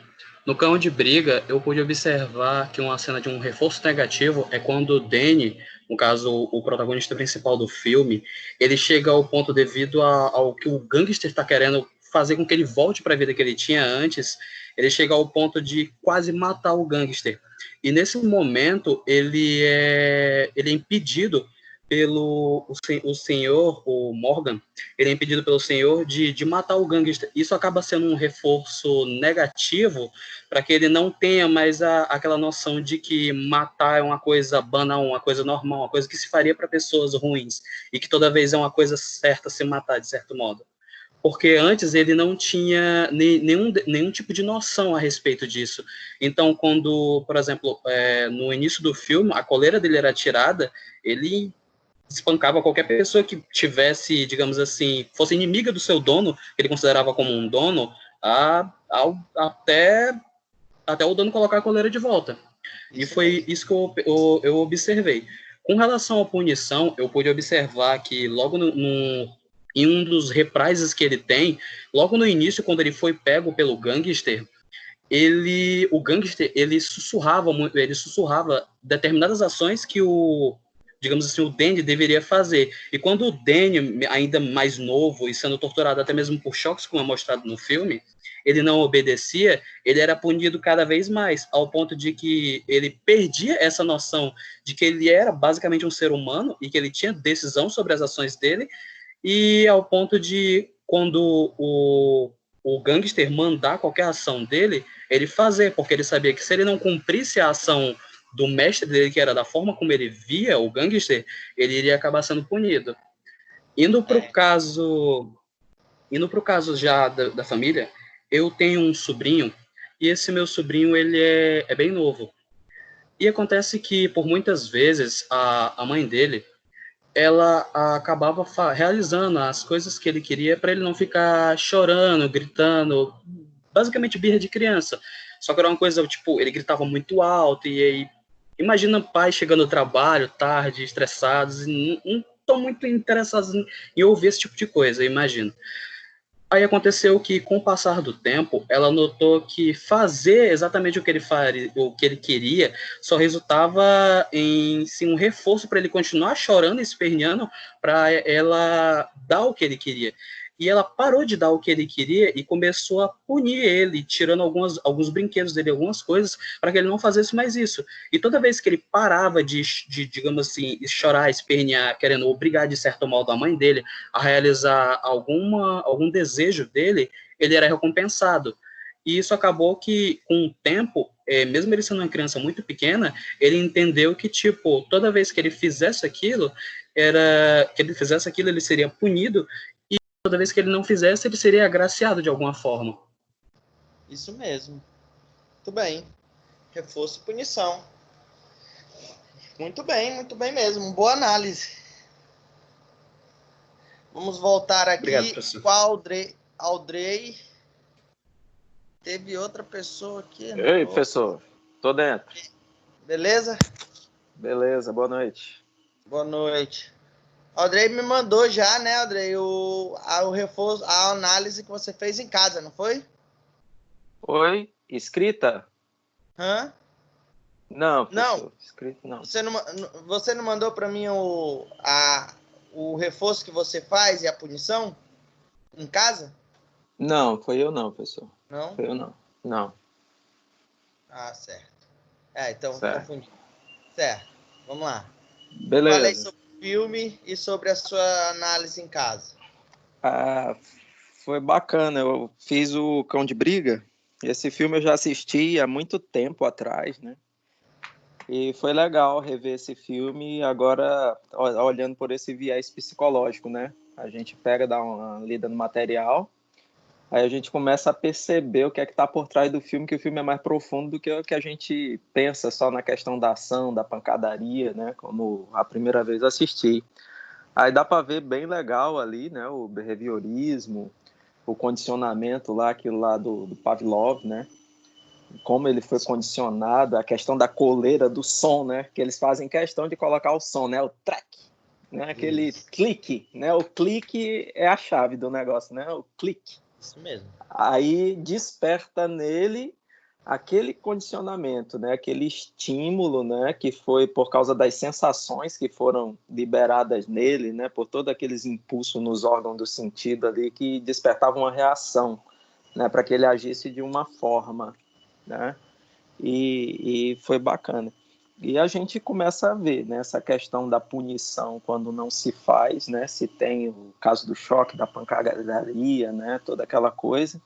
No Cão de Briga, eu pude observar que uma cena de um reforço negativo é quando o Danny, no caso, o protagonista principal do filme, ele chega ao ponto devido ao que o gangster está querendo fazer com que ele volte para a vida que ele tinha antes, ele chega ao ponto de quase matar o gangster. E nesse momento, ele é impedido pelo o senhor, o Morgan, ele é impedido pelo senhor de matar o gangster. Isso acaba sendo um reforço negativo para que ele não tenha mais aquela noção de que matar é uma coisa banal, uma coisa normal, uma coisa que se faria para pessoas ruins, e que toda vez é uma coisa certa se matar, de certo modo. Porque antes ele não tinha nenhum tipo de noção a respeito disso. Então, quando, por exemplo, no início do filme, a coleira dele era tirada, ele espancava qualquer pessoa que tivesse, digamos assim, fosse inimiga do seu dono, que ele considerava como um dono, até o dono colocar a coleira de volta. E foi isso que eu observei. Com relação à punição, eu pude observar que logo em um dos reprises que ele tem, logo no início, quando ele foi pego pelo gangster, o gangster sussurrava determinadas ações que digamos assim, o Danny deveria fazer. E quando o Danny, ainda mais novo e sendo torturado até mesmo por choques, como é mostrado no filme, ele não obedecia, ele era punido cada vez mais, ao ponto de que ele perdia essa noção de que ele era basicamente um ser humano e que ele tinha decisão sobre as ações dele, e ao ponto de, quando o gangster mandar qualquer ação dele, ele fazer, porque ele sabia que se ele não cumprisse a ação do mestre dele, que era da forma como ele via o gangster, ele iria acabar sendo punido. Indo para o caso já da família, eu tenho um sobrinho, e esse meu sobrinho, ele é bem novo. E acontece que, por muitas vezes, a mãe dele, ela acabava realizando as coisas que ele queria para ele não ficar chorando, gritando, basicamente birra de criança. Só que era uma coisa, tipo, ele gritava muito alto, e aí, imagina pais chegando ao trabalho, tarde, estressados, e não estão muito interessados em ouvir esse tipo de coisa, imagino. Aí aconteceu que, com o passar do tempo, ela notou que fazer exatamente o que ele queria só resultava em um reforço para ele continuar chorando e esperneando para ela dar o que ele queria. E ela parou de dar o que ele queria e começou a punir ele, tirando alguns brinquedos dele, algumas coisas, para que ele não fizesse mais isso. E toda vez que ele parava de digamos assim, chorar, espernear, querendo obrigar, de certo modo, a mãe dele a realizar algum desejo dele, ele era recompensado. E isso acabou que, com o tempo, mesmo ele sendo uma criança muito pequena, ele entendeu que, tipo, toda vez que ele fizesse aquilo, ele seria punido, e toda vez que ele não fizesse, ele seria agraciado de alguma forma. Isso mesmo. Muito bem. Reforço e punição. Muito bem mesmo. Boa análise. Vamos voltar aqui. Obrigado, com a Audrey. Teve outra pessoa aqui. Ei, professor. Tô dentro. Beleza? Beleza, boa noite. Boa noite. Audrey me mandou já, né, Audrey, o reforço, a análise que você fez em casa, não foi? Oi? Escrita? Hã? Não, professor. Não. Escrita não. Você não mandou para mim o reforço que você faz e a punição em casa? Não, foi eu não, professor. Não? Foi eu não. Não. Ah, certo. Então certo. Confundi. Certo. Vamos lá. Beleza. Falei sobre o filme e sobre a sua análise em casa. Foi bacana. Eu fiz o Cão de Briga. Esse filme eu já assisti há muito tempo atrás, né? E foi legal rever esse filme agora olhando por esse viés psicológico, né? A gente pega, dá uma lida no material, aí a gente começa a perceber o que é que está por trás do filme, que o filme é mais profundo do que o que a gente pensa só na questão da ação, da pancadaria, né? Como a primeira vez assisti. Aí dá para ver bem legal ali, né? O behaviorismo, o condicionamento lá, aquilo lá do Pavlov, né? Como ele foi condicionado, a questão da coleira do som, né? Que eles fazem questão de colocar o som, né? O track, né? Aquele clique, né? O clique é a chave do negócio, né? O clique. Isso mesmo. Aí desperta nele aquele condicionamento, né? Aquele estímulo, né? Que foi por causa das sensações que foram liberadas nele, né? Por todos aqueles impulsos nos órgãos do sentido ali que despertavam uma reação, né? Para que ele agisse de uma forma, né? E foi bacana. E a gente começa a ver, né, essa questão da punição quando não se faz, né? Se tem o caso do choque, da pancadaria, né? Toda aquela coisa.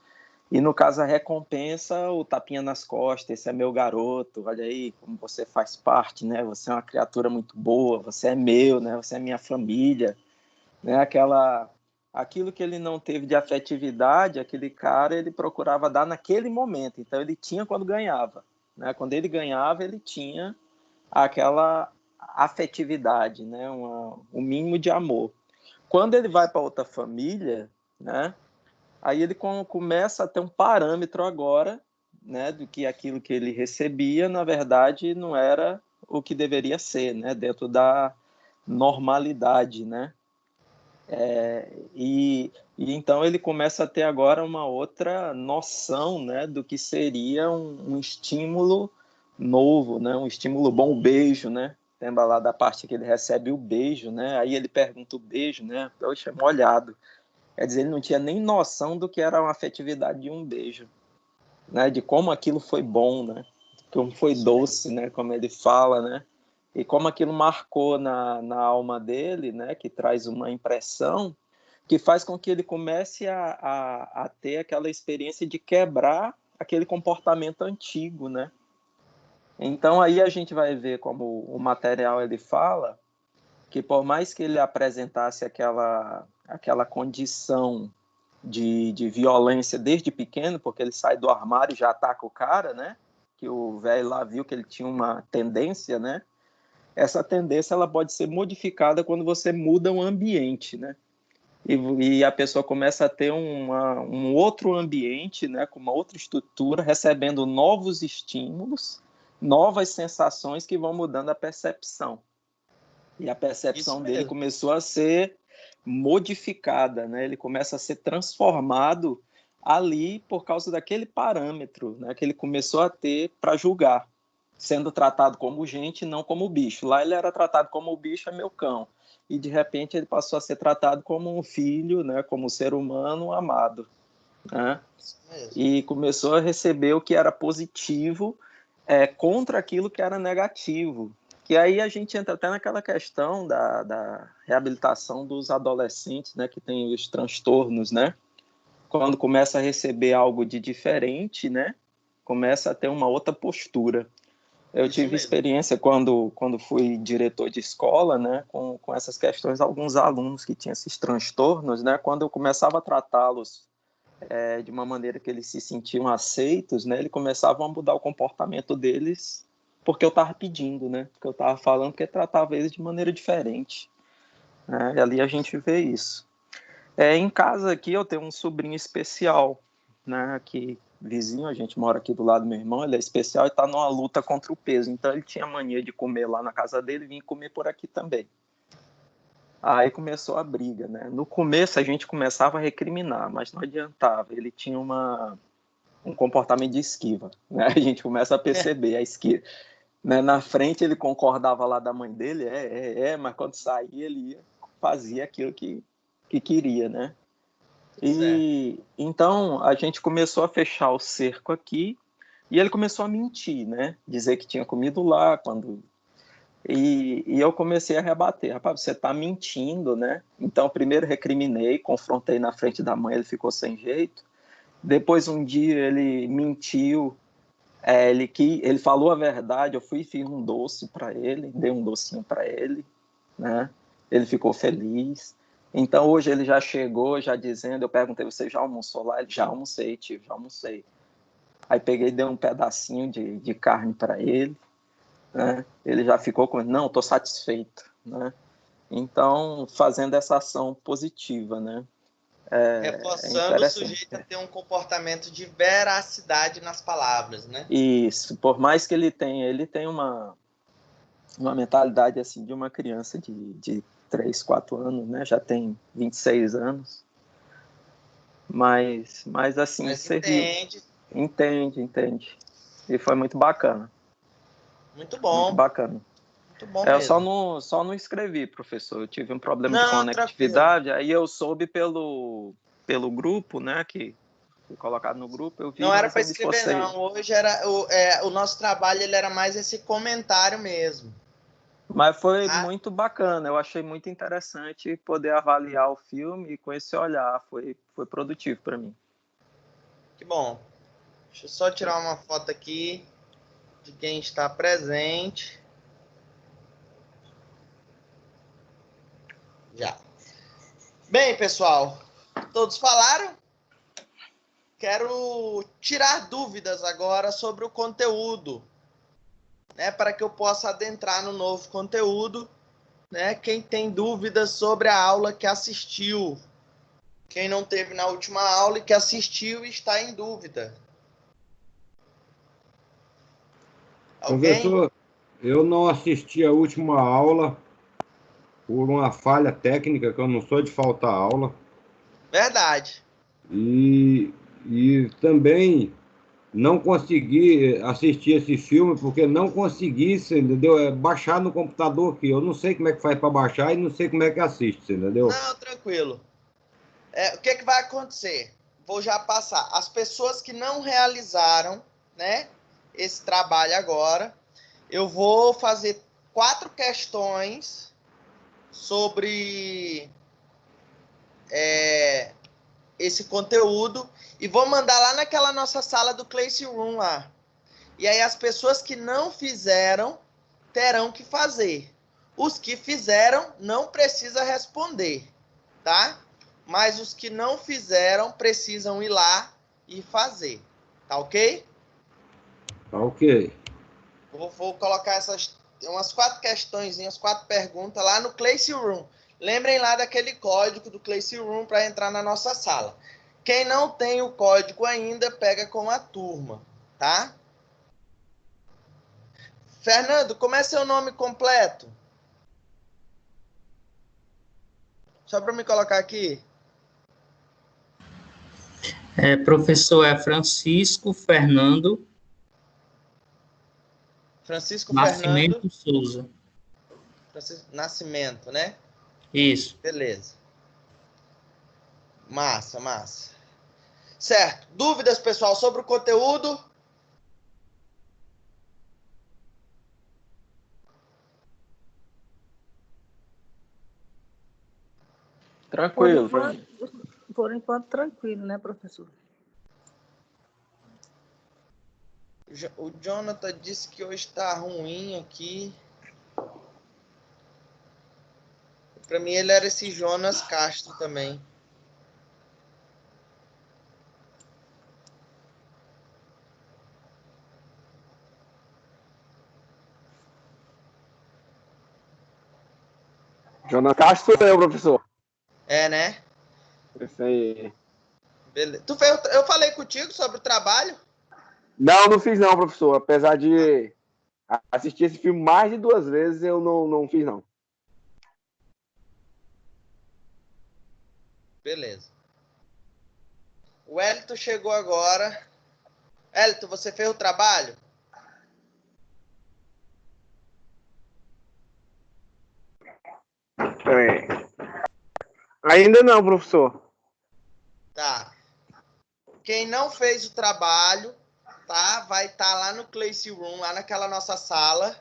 E no caso a recompensa, o tapinha nas costas, esse é meu garoto, olha aí como você faz parte, né? Você é uma criatura muito boa, você é meu, né? Você é minha família, né? Aquilo que ele não teve de afetividade, aquele cara, ele procurava dar naquele momento. Então, ele tinha quando ganhava, né? Quando ele ganhava, ele tinha aquela afetividade, né? Um mínimo de amor. Quando ele vai para outra família, né? Aí ele começa a ter um parâmetro agora, né? Do que aquilo que ele recebia, na verdade, não era o que deveria ser, né? Dentro da normalidade, né? E então ele começa a ter agora uma outra noção, né, do que seria um estímulo novo, né, um estímulo bom, o beijo, né? Lembra lá da parte que ele recebe o beijo, né? Aí ele pergunta o beijo, né? Poxa, molhado. Quer dizer, ele não tinha nem noção do que era uma afetividade de um beijo, né? De como aquilo foi bom, né? Como foi doce, né? Como ele fala, né? E como aquilo marcou na alma dele, né? Que traz uma impressão que faz com que ele comece a ter aquela experiência de quebrar aquele comportamento antigo, né? Então aí a gente vai ver como o material ele fala que por mais que ele apresentasse aquela condição de violência desde pequeno, porque ele sai do armário e já ataca o cara, né? Que o velho lá viu que ele tinha uma tendência, né? Essa tendência ela pode ser modificada quando você muda o ambiente, né? E a pessoa começa a ter um outro ambiente, né? Com uma outra estrutura, recebendo novos estímulos, novas sensações que vão mudando a percepção. E a percepção dele começou a ser modificada, né? Ele começa a ser transformado ali por causa daquele parâmetro, né, que ele começou a ter para julgar, sendo tratado como gente, não como bicho. Lá ele era tratado como o bicho é meu cão, e de repente ele passou a ser tratado como um filho, né, como um ser humano amado, né? E começou a receber o que era positivo contra aquilo que era negativo. Que aí a gente entra até naquela questão da reabilitação dos adolescentes, né, que tem os transtornos, né? Quando começa a receber algo de diferente, né, começa a ter uma outra postura. Eu tive experiência quando fui diretor de escola, né, com essas questões, alguns alunos que tinham esses transtornos, né, quando eu começava a tratá-los de uma maneira que eles se sentiam aceitos, né, eles começavam a mudar o comportamento deles porque eu estava pedindo, né, porque eu estava falando que tratava eles de maneira diferente, né, e ali a gente vê isso. Em casa aqui eu tenho um sobrinho especial, né, aqui vizinho, a gente mora aqui do lado do meu irmão, ele é especial e está numa luta contra o peso, então ele tinha mania de comer lá na casa dele e vinha comer por aqui também. Aí começou a briga, né? No começo a gente começava a recriminar, mas não adiantava, ele tinha um comportamento de esquiva, né? A gente começa a perceber a esquiva. Né? Na frente ele concordava lá da mãe dele, mas quando saía ele fazia aquilo que queria, né? E então a gente começou a fechar o cerco aqui e ele começou a mentir, né? Dizer que tinha comido lá e eu comecei a rebater. Rapaz, você está mentindo, né? Então primeiro recriminei, confrontei na frente da mãe, ele ficou sem jeito. Depois um dia ele mentiu, ele falou a verdade, eu fui e fiz um doce para ele, dei um docinho para ele, né? Ele ficou feliz. Então, hoje ele já chegou, já dizendo, eu perguntei, você já almoçou lá? Ele, já almocei, tio, já almocei. Aí peguei e dei um pedacinho de carne para ele, né? Ele já ficou com, não, estou satisfeito, né? Então, fazendo essa ação positiva, né? Reforçando o sujeito a ter um comportamento de veracidade nas palavras, né? Isso, por mais que ele tem uma mentalidade assim de uma criança de 3, 4 anos, né? Já tem 26 anos. Mas assim, entende. E foi muito bacana. Muito bom. Muito bacana. Muito bom eu mesmo. só não escrevi, professor. Eu tive um problema de conectividade, tranquilo. Aí eu soube pelo grupo, né? Que foi colocado no grupo, eu vi. Não era para escrever, não. Hoje era o nosso trabalho, ele era mais esse comentário mesmo. Mas foi muito bacana, eu achei muito interessante poder avaliar o filme e com esse olhar, foi produtivo para mim. Que bom. Deixa eu só tirar uma foto aqui de quem está presente. Já. Bem, pessoal, todos falaram? Quero tirar dúvidas agora sobre o conteúdo. né, para que eu possa adentrar no novo conteúdo, né? Quem tem dúvidas sobre a aula que assistiu, quem não teve na última aula e que assistiu e está em dúvida. Alguém? Professor, eu não assisti a última aula por uma falha técnica, que eu não sou de faltar aula. Verdade. E também não consegui assistir esse filme porque não consegui, entendeu? Baixar no computador aqui. Eu não sei como é que faz para baixar e não sei como é que assiste, entendeu? Não, tranquilo. O que vai acontecer? Vou já passar. As pessoas que não realizaram, né, esse trabalho agora, eu vou fazer 4 questões sobre esse conteúdo e vou mandar lá naquela nossa sala do Classroom lá. E aí as pessoas que não fizeram terão que fazer. Os que fizeram não precisa responder, tá? Mas os que não fizeram precisam ir lá e fazer. Tá ok? Tá ok. Vou colocar umas 4 questõezinhas, 4 perguntas lá no Classroom. Lembrem lá daquele código do Classroom para entrar na nossa sala. Quem não tem o código ainda, pega com a turma, tá? Fernando, como é seu nome completo? Só para me colocar aqui. Professor, é Francisco Fernando Nascimento Fernando Souza. Nascimento, né? Isso. Beleza. Massa. Certo. Dúvidas, pessoal, sobre o conteúdo? Tranquilo. Por enquanto, tranquilo, né, professor? O Jonathan disse que hoje está ruim aqui. Para mim, ele era esse Jonas Castro também. Jonas Castro sou eu, professor. Né? Esse aí. Beleza. Eu falei contigo sobre o trabalho? Não fiz não, professor. Apesar de assistir esse filme mais de 2 vezes, eu não fiz não. Beleza. O Elton chegou agora. Elton, você fez o trabalho? Ainda não, professor. Tá. Quem não fez o trabalho, tá? Vai estar lá no Classroom, lá naquela nossa sala,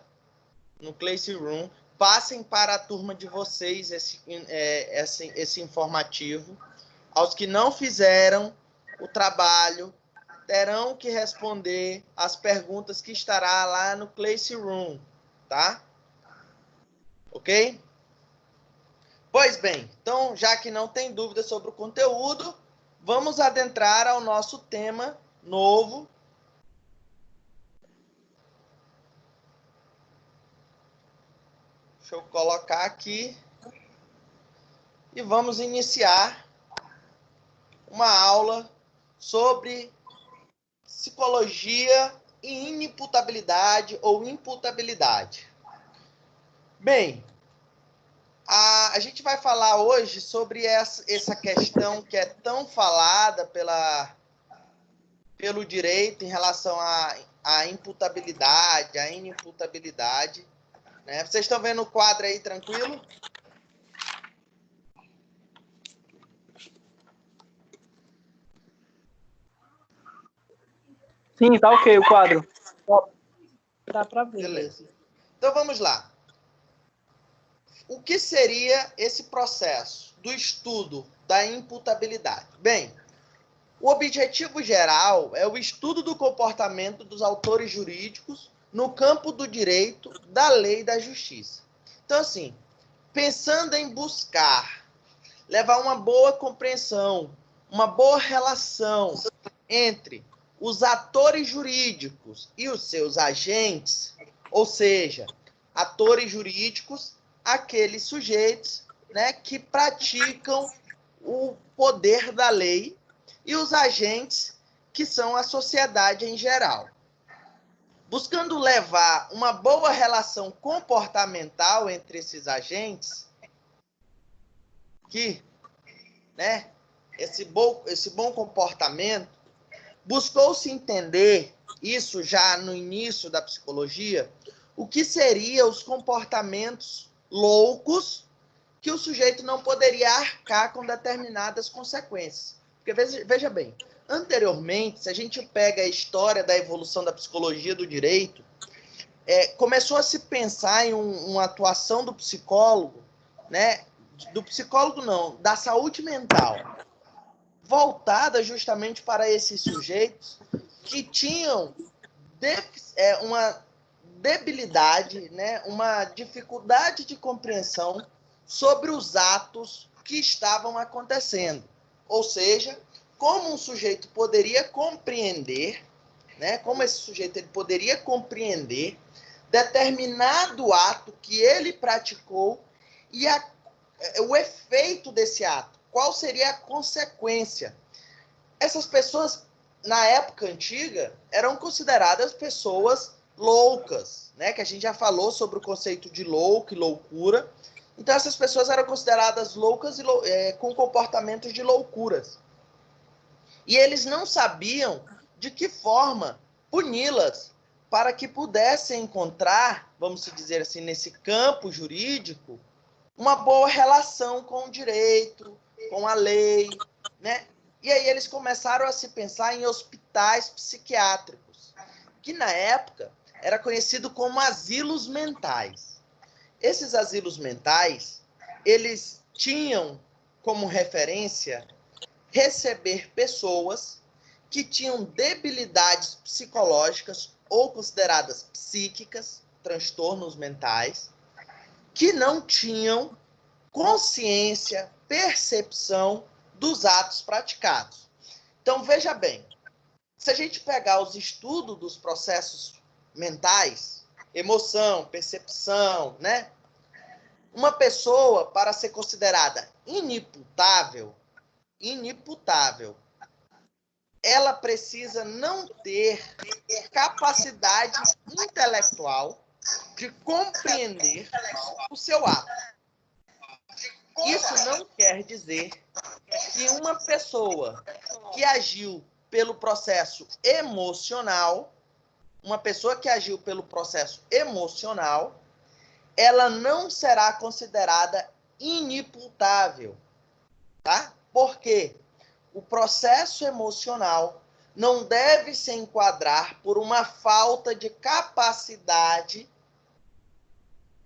no Classroom. Passem para a turma de vocês esse informativo. Aos que não fizeram o trabalho, terão que responder as perguntas que estará lá no Classroom, tá? Ok? Pois bem, então, já que não tem dúvida sobre o conteúdo, vamos adentrar ao nosso tema novo. Deixa eu colocar aqui. E vamos iniciar uma aula sobre psicologia e inimputabilidade ou imputabilidade. Bem, a gente vai falar hoje sobre essa questão que é tão falada pelo direito em relação à imputabilidade, à inimputabilidade. Né? Vocês estão vendo o quadro aí, tranquilo? Sim, tá ok o quadro. Dá para ver. Beleza. Então vamos lá. O que seria esse processo do estudo da imputabilidade? Bem, o objetivo geral é o estudo do comportamento dos autores jurídicos no campo do direito, da lei e da justiça. Então, assim, pensando em buscar levar uma boa compreensão, uma boa relação entre os atores jurídicos e os seus agentes, Ou seja, atores jurídicos, aqueles sujeitos, né, que praticam o poder da lei, e os agentes, que são a sociedade em geral. Buscando levar uma boa relação comportamental entre esses agentes, que, né, esse bom comportamento, buscou-se entender, isso já no início da psicologia, o que seriam os comportamentos loucos que o sujeito não poderia arcar com determinadas consequências. Porque, veja bem, anteriormente, se a gente pega a história da evolução da psicologia do direito, começou a se pensar em uma atuação do psicólogo, né? Do psicólogo não, da saúde mental, voltada justamente para esses sujeitos que tinham uma debilidade, né? Uma dificuldade de compreensão sobre os atos que estavam acontecendo. Ou seja, como um sujeito poderia compreender, né? Como esse sujeito ele poderia compreender determinado ato que ele praticou e o efeito desse ato. Qual seria a consequência? Essas pessoas, na época antiga, eram consideradas pessoas loucas, né? Que a gente já falou sobre o conceito de louco e loucura. Então, essas pessoas eram consideradas loucas e com comportamentos de loucuras. E eles não sabiam de que forma puni-las para que pudessem encontrar, vamos dizer assim, nesse campo jurídico, uma boa relação com o direito, com a lei, né? E aí eles começaram a se pensar em hospitais psiquiátricos, que na época era conhecido como asilos mentais. Esses asilos mentais, eles tinham como referência receber pessoas que tinham debilidades psicológicas ou consideradas psíquicas, transtornos mentais, que não tinham consciência, percepção dos atos praticados. Então, veja bem, se a gente pegar os estudos dos processos mentais, emoção, percepção, né? Uma pessoa, para ser considerada inimputável, ela precisa não ter capacidade intelectual de compreender o seu ato. Isso não quer dizer que uma pessoa que agiu pelo processo emocional, ela não será considerada inimputável, tá? Por quê? O processo emocional não deve se enquadrar por uma falta de capacidade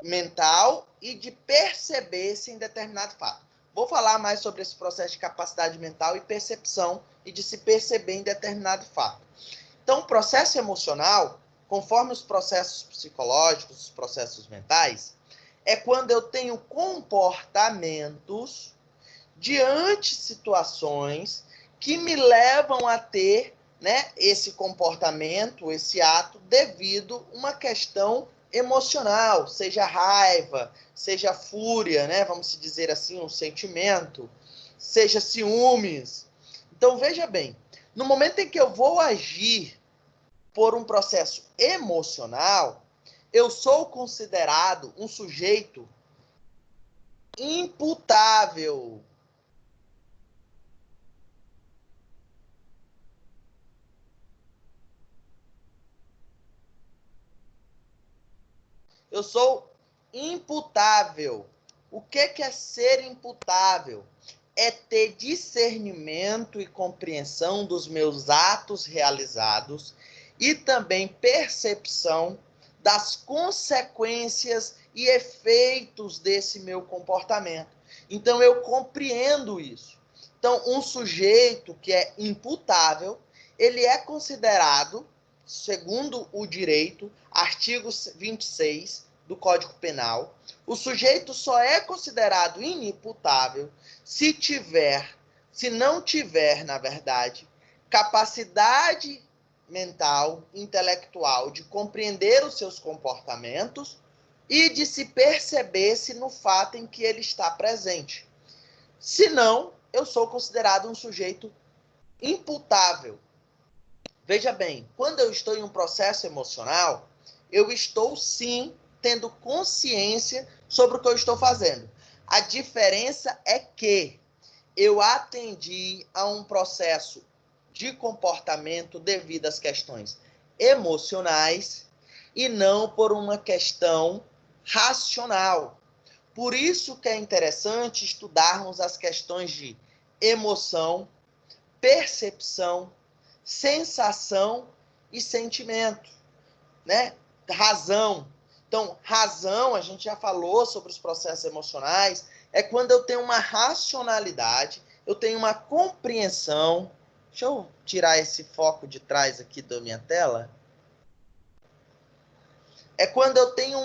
mental e de perceber-se em determinado fato. Vou falar mais sobre esse processo de capacidade mental e percepção e de se perceber em determinado fato. Então, o processo emocional, conforme os processos psicológicos, os processos mentais, é quando eu tenho comportamentos diante de situações que me levam a ter, né, esse comportamento, esse ato, devido a uma questão emocional, seja raiva, seja fúria, né, vamos dizer assim, um sentimento, seja ciúmes. Então, veja bem, no momento em que eu vou agir por um processo emocional, eu sou considerado um sujeito imputável. Eu sou imputável. O que é ser imputável? É ter discernimento e compreensão dos meus atos realizados e também percepção das consequências e efeitos desse meu comportamento. Então, eu compreendo isso. Então, um sujeito que é imputável, ele é considerado, segundo o direito, artigo 26 do Código Penal, o sujeito só é considerado inimputável se não tiver, na verdade, capacidade mental, intelectual, de compreender os seus comportamentos e de se perceber-se no fato em que ele está presente. Senão, eu sou considerado um sujeito imputável. Veja bem, quando eu estou em um processo emocional, eu estou sim tendo consciência sobre o que eu estou fazendo. A diferença é que eu atendi a um processo de comportamento devido às questões emocionais e não por uma questão racional. Por isso que é interessante estudarmos as questões de emoção, percepção, sensação e sentimento, né? Razão. Então, razão, a gente já falou sobre os processos emocionais, é quando eu tenho uma racionalidade, eu tenho uma compreensão. Deixa eu tirar esse foco de trás aqui da minha tela. É quando eu tenho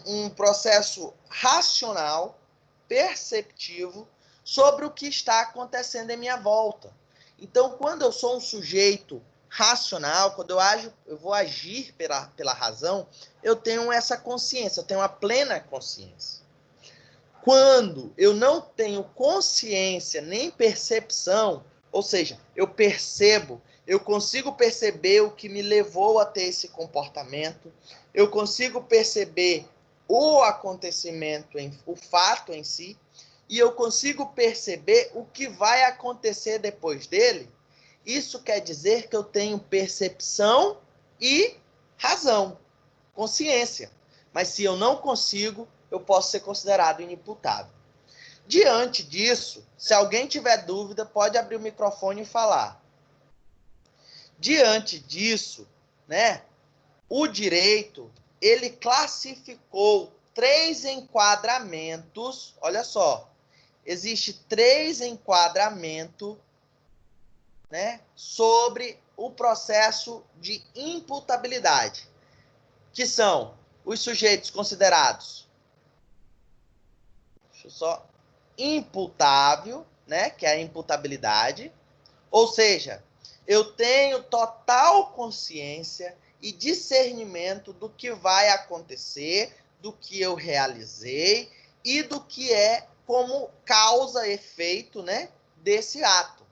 um processo racional, perceptivo, sobre o que está acontecendo em minha volta. Então, quando eu sou um sujeito racional, quando eu vou agir pela razão, eu tenho essa consciência, eu tenho uma plena consciência. Quando eu não tenho consciência nem percepção, ou seja, eu percebo, eu consigo perceber o que me levou a ter esse comportamento, eu consigo perceber o acontecimento, o fato em si, e eu consigo perceber o que vai acontecer depois dele. Isso quer dizer que eu tenho percepção e razão, consciência. Mas se eu não consigo, eu posso ser considerado inimputável. Diante disso, se alguém tiver dúvida, pode abrir o microfone e falar. Diante disso, né, o direito, ele classificou 3 enquadramentos, olha só, existe 3 enquadramentos, né, sobre o processo de imputabilidade, que são os sujeitos considerados, deixa eu só, imputável, né, que é a imputabilidade, ou seja, eu tenho total consciência e discernimento do que vai acontecer, do que eu realizei e do que é como causa-efeito, né, desse ato.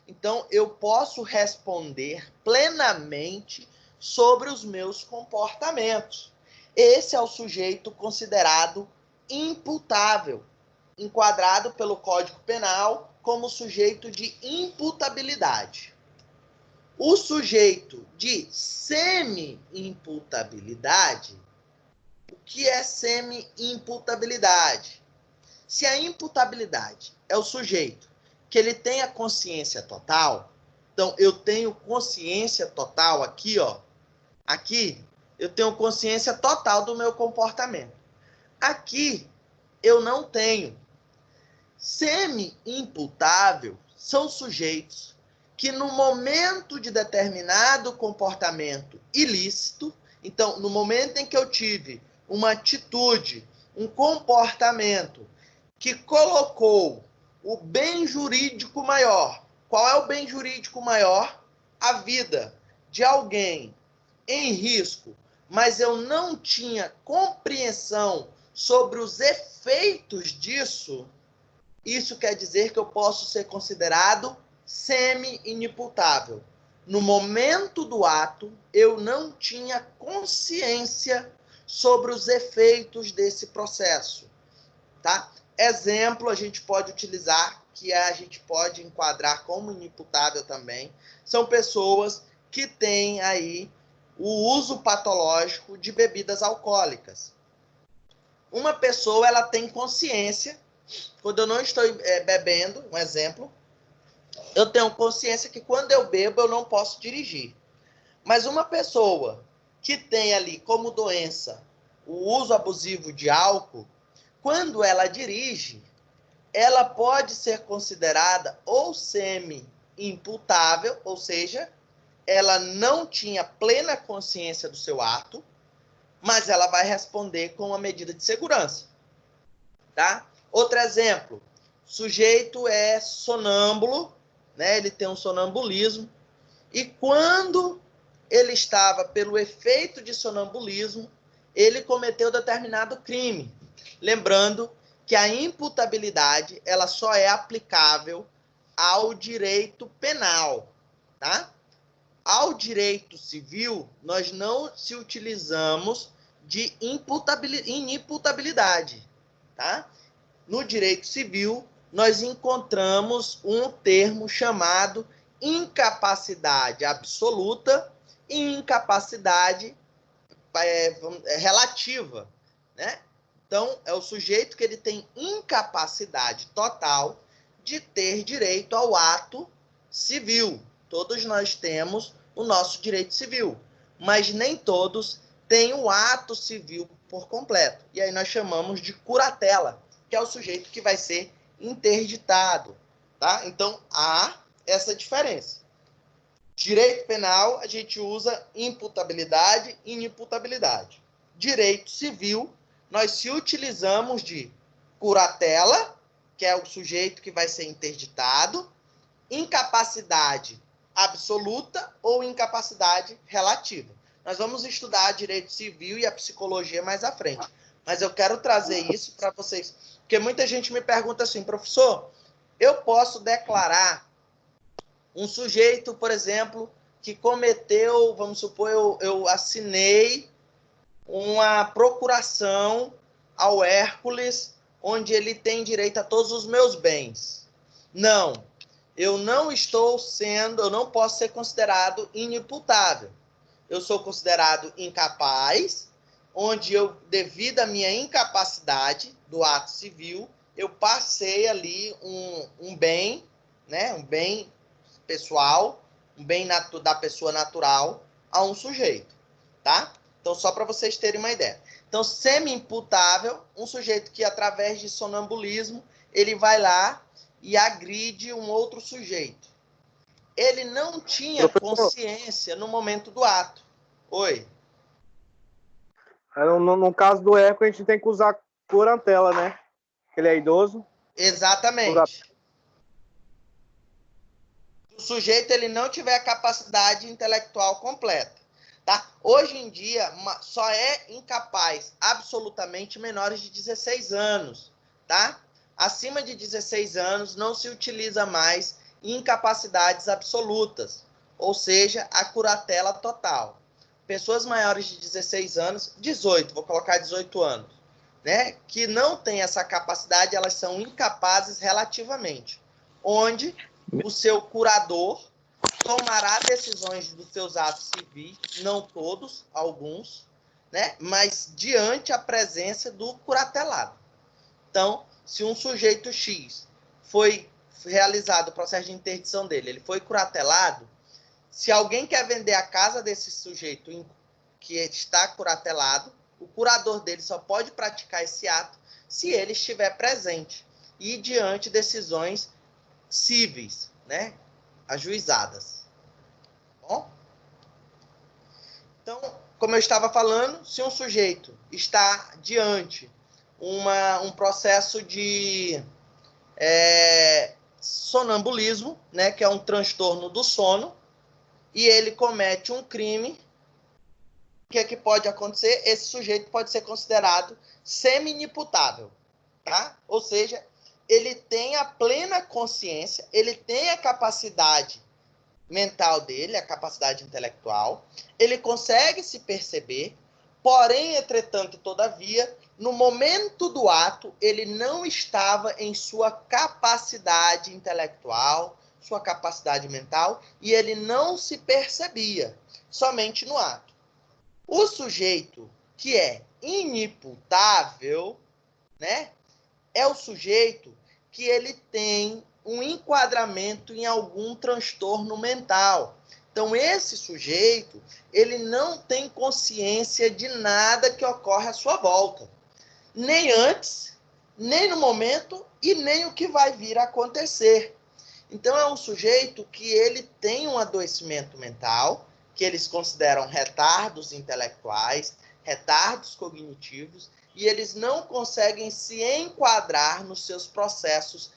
Então, eu posso responder plenamente sobre os meus comportamentos. Esse é o sujeito considerado imputável, enquadrado pelo Código Penal como sujeito de imputabilidade. O sujeito de semi-imputabilidade, o que é semi-imputabilidade? Se a imputabilidade é o sujeito que ele tem a consciência total, então eu tenho consciência total aqui, ó. Aqui eu tenho consciência total do meu comportamento. Aqui eu não tenho. Semi-imputável são sujeitos que no momento de determinado comportamento ilícito, então no momento em que eu tive uma atitude, um comportamento que colocou o bem jurídico maior. Qual é o bem jurídico maior? A vida de alguém em risco, mas eu não tinha compreensão sobre os efeitos disso. Isso quer dizer que eu posso ser considerado semi-inimputável. No momento do ato, eu não tinha consciência sobre os efeitos desse processo, tá? Exemplo, a gente pode utilizar, que a gente pode enquadrar como inimputável também, são pessoas que têm aí o uso patológico de bebidas alcoólicas. Uma pessoa, ela tem consciência, quando eu não estou bebendo, um exemplo, eu tenho consciência que quando eu bebo, eu não posso dirigir. Mas uma pessoa que tem ali como doença o uso abusivo de álcool, quando ela dirige, ela pode ser considerada ou semi-imputável, ou seja, ela não tinha plena consciência do seu ato, mas ela vai responder com uma medida de segurança, tá? Outro exemplo, o sujeito é sonâmbulo, né? Ele tem um sonambulismo, E quando ele estava pelo efeito de sonambulismo, ele cometeu determinado crime. Lembrando que a imputabilidade ela só é aplicável ao direito penal, tá? Ao direito civil, nós não se utilizamos de inimputabilidade, tá? No direito civil, nós encontramos um termo chamado incapacidade absoluta e incapacidade relativa, né? Então, é o sujeito que ele tem incapacidade total de ter direito ao ato civil. Todos nós temos o nosso direito civil, mas nem todos têm o ato civil por completo. E aí nós chamamos de curatela, que é o sujeito que vai ser interditado, tá? Então, há essa diferença. Direito penal, a gente usa imputabilidade e inimputabilidade. Direito civil, nós se utilizamos de curatela, que é o sujeito que vai ser interditado, incapacidade absoluta ou incapacidade relativa. Nós vamos estudar direito civil e a psicologia mais à frente. Mas eu quero trazer isso para vocês, porque muita gente me pergunta assim, professor, eu posso declarar um sujeito, por exemplo, que cometeu, vamos supor, eu assinei uma procuração ao Hércules, onde ele tem direito a todos os meus bens. Não, eu não posso ser considerado inimputável. Eu sou considerado incapaz, onde eu, devido à minha incapacidade do ato civil, eu passei ali um bem, né, um bem pessoal, um bem da pessoa natural a um sujeito, tá? Então, só para vocês terem uma ideia. Então, semi-imputável, um sujeito que, através de sonambulismo, ele vai lá e agride um outro sujeito. Ele não tinha consciência no momento do ato. Oi? No caso do Hércules, a gente tem que usar curatela, né? Ele é idoso. Exatamente. O sujeito ele não tiver a capacidade intelectual completa. Tá? Hoje em dia, só é incapaz absolutamente menores de 16 anos. Tá? Acima de 16 anos, não se utiliza mais incapacidades absolutas, ou seja, a curatela total. Pessoas maiores de 16 anos, 18, vou colocar 18 anos, né, que não têm essa capacidade, elas são incapazes relativamente, onde o seu curador tomará decisões dos seus atos civis, não todos, alguns, né, mas diante a presença do curatelado. Então, se um sujeito X foi realizado o processo de interdição dele, ele foi curatelado, se alguém quer vender a casa desse sujeito que está curatelado, o curador dele só pode praticar esse ato se ele estiver presente e diante de decisões cíveis, né, ajuizadas. Bom? Então, como eu estava falando, se um sujeito está diante um processo de sonambulismo, né, que é um transtorno do sono, e ele comete um crime, o que é que pode acontecer? Esse sujeito pode ser considerado semi-inimputável, tá? Ou seja, ele tem a plena consciência, ele tem a capacidade mental dele, a capacidade intelectual, ele consegue se perceber, porém, entretanto, todavia, no momento do ato, ele não estava em sua capacidade intelectual, sua capacidade mental, e ele não se percebia, somente no ato. O sujeito que é inimputável, né, é o sujeito que ele tem um enquadramento em algum transtorno mental. Então, esse sujeito, ele não tem consciência de nada que ocorre à sua volta. Nem antes, nem no momento e nem o que vai vir a acontecer. Então, é um sujeito que ele tem um adoecimento mental, que eles consideram retardos intelectuais, retardos cognitivos, e eles não conseguem se enquadrar nos seus processos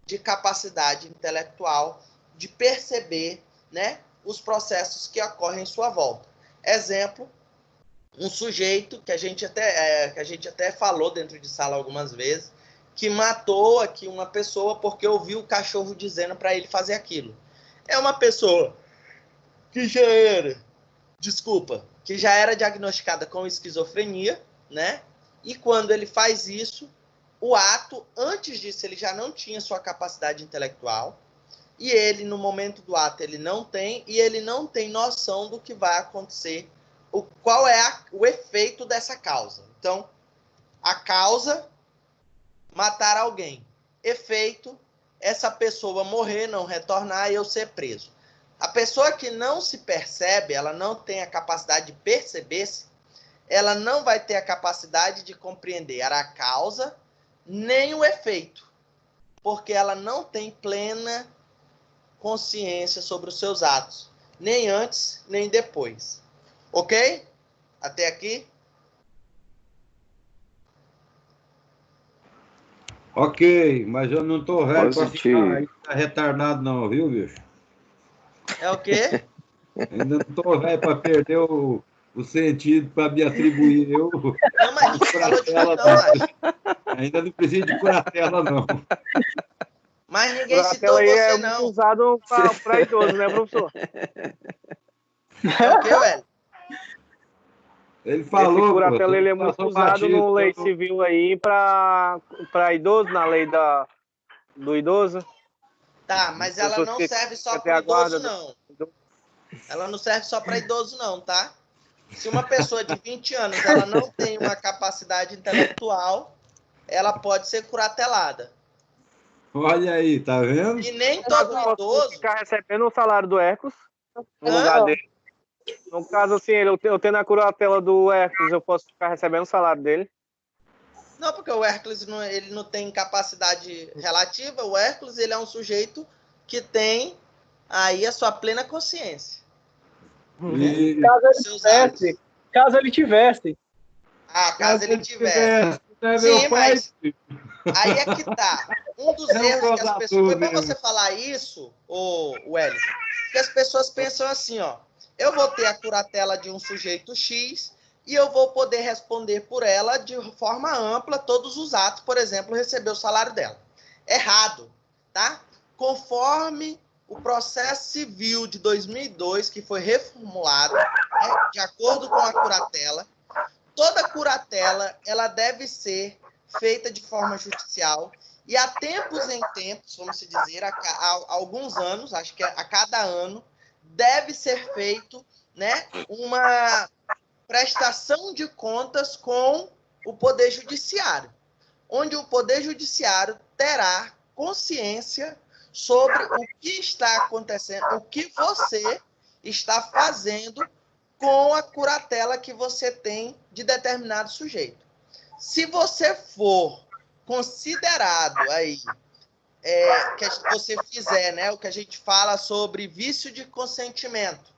de capacidade intelectual, de perceber, né, os processos que ocorrem em sua volta. Exemplo, um sujeito que a gente até falou dentro de sala algumas vezes, que matou aqui uma pessoa porque ouviu o cachorro dizendo para ele fazer aquilo. É uma pessoa que já era diagnosticada com esquizofrenia, né? E quando ele faz isso, o ato, antes disso, ele já não tinha sua capacidade intelectual, e ele, no momento do ato, ele não tem noção do que vai acontecer, qual é o efeito dessa causa. Então, a causa, matar alguém. Efeito, essa pessoa morrer, não retornar e eu ser preso. A pessoa que não se percebe, ela não tem a capacidade de perceber-se, ela não vai ter a capacidade de compreender a causa nem o efeito, porque ela não tem plena consciência sobre os seus atos, nem antes, nem depois. Ok? Até aqui? Ok, mas eu não tô velho para ficar retardado não, viu, bicho? É o quê? Ainda não tô velho para perder o sentido para me atribuir eu. Não, mas curatela, não. Ainda não preciso de curatela, não. Mas ninguém citou você, não. Usado para idoso, né, professor? É o quê, velho? Ele falou, esse curatela, ele é muito passou usado batido, no lei civil aí para idoso, na lei do idoso. Tá, mas ela não serve só para idoso, não. Ela não serve só para idoso, não, tá? Se uma pessoa de 20 anos ela não tem uma capacidade intelectual, ela pode ser curatelada. Olha aí, tá vendo? E nem todo idoso ficar recebendo o salário do Hércules no lugar dele. No caso, assim, eu tendo a curatela do Hércules, eu posso ficar recebendo o salário dele? Não, porque o Hércules ele não tem capacidade relativa. O Hércules ele é um sujeito que tem aí a sua plena consciência. Caso ele tivesse. Ah, caso ele tivesse. Sim, mas aí é que tá. Um dos erros que as pessoas... Foi bom você falar isso, o Wellington, que as pessoas pensam assim, ó. Eu vou ter a curatela de um sujeito X e eu vou poder responder por ela de forma ampla todos os atos, por exemplo, receber o salário dela. Errado, tá? Conforme o processo civil de 2002, que foi reformulado, né, de acordo com a curatela, toda curatela ela deve ser feita de forma judicial e há tempos em tempos, vamos dizer, há alguns anos, acho que a cada ano, deve ser feito, né, uma prestação de contas com o Poder Judiciário, onde o Poder Judiciário terá consciência sobre o que está acontecendo, o que você está fazendo com a curatela que você tem de determinado sujeito. Se você for considerado aí, que você fizer, né, o que a gente fala sobre vício de consentimento,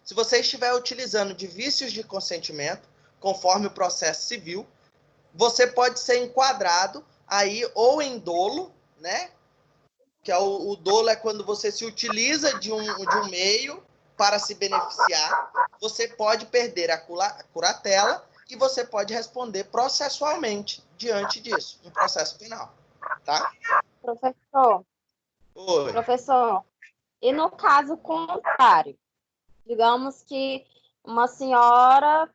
se você estiver utilizando de vícios de consentimento, conforme o processo civil, você pode ser enquadrado aí ou em dolo, né, que é o dolo é quando você se utiliza de um meio para se beneficiar, você pode perder a curatela e você pode responder processualmente diante disso, um processo penal, tá? Professor. Oi. Professor, e no caso contrário, digamos que uma senhora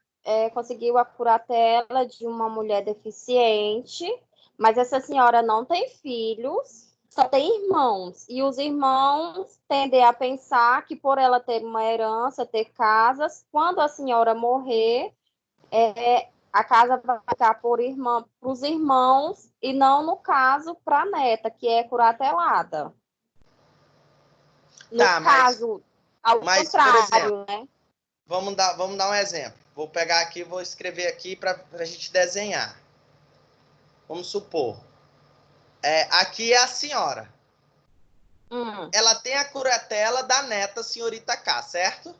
conseguiu a curatela de uma mulher deficiente, mas essa senhora não tem filhos, só tem irmãos, e os irmãos tendem a pensar que por ela ter uma herança, ter casas, quando a senhora morrer, a casa vai ficar para os irmãos e não, no caso, para a neta, que é curatelada. No caso, ao contrário, né? Vamos dar um exemplo. Vou pegar aqui, vou escrever aqui para a gente desenhar. Vamos supor. Aqui é a senhora. Ela tem a curatela da neta, senhorita K, certo?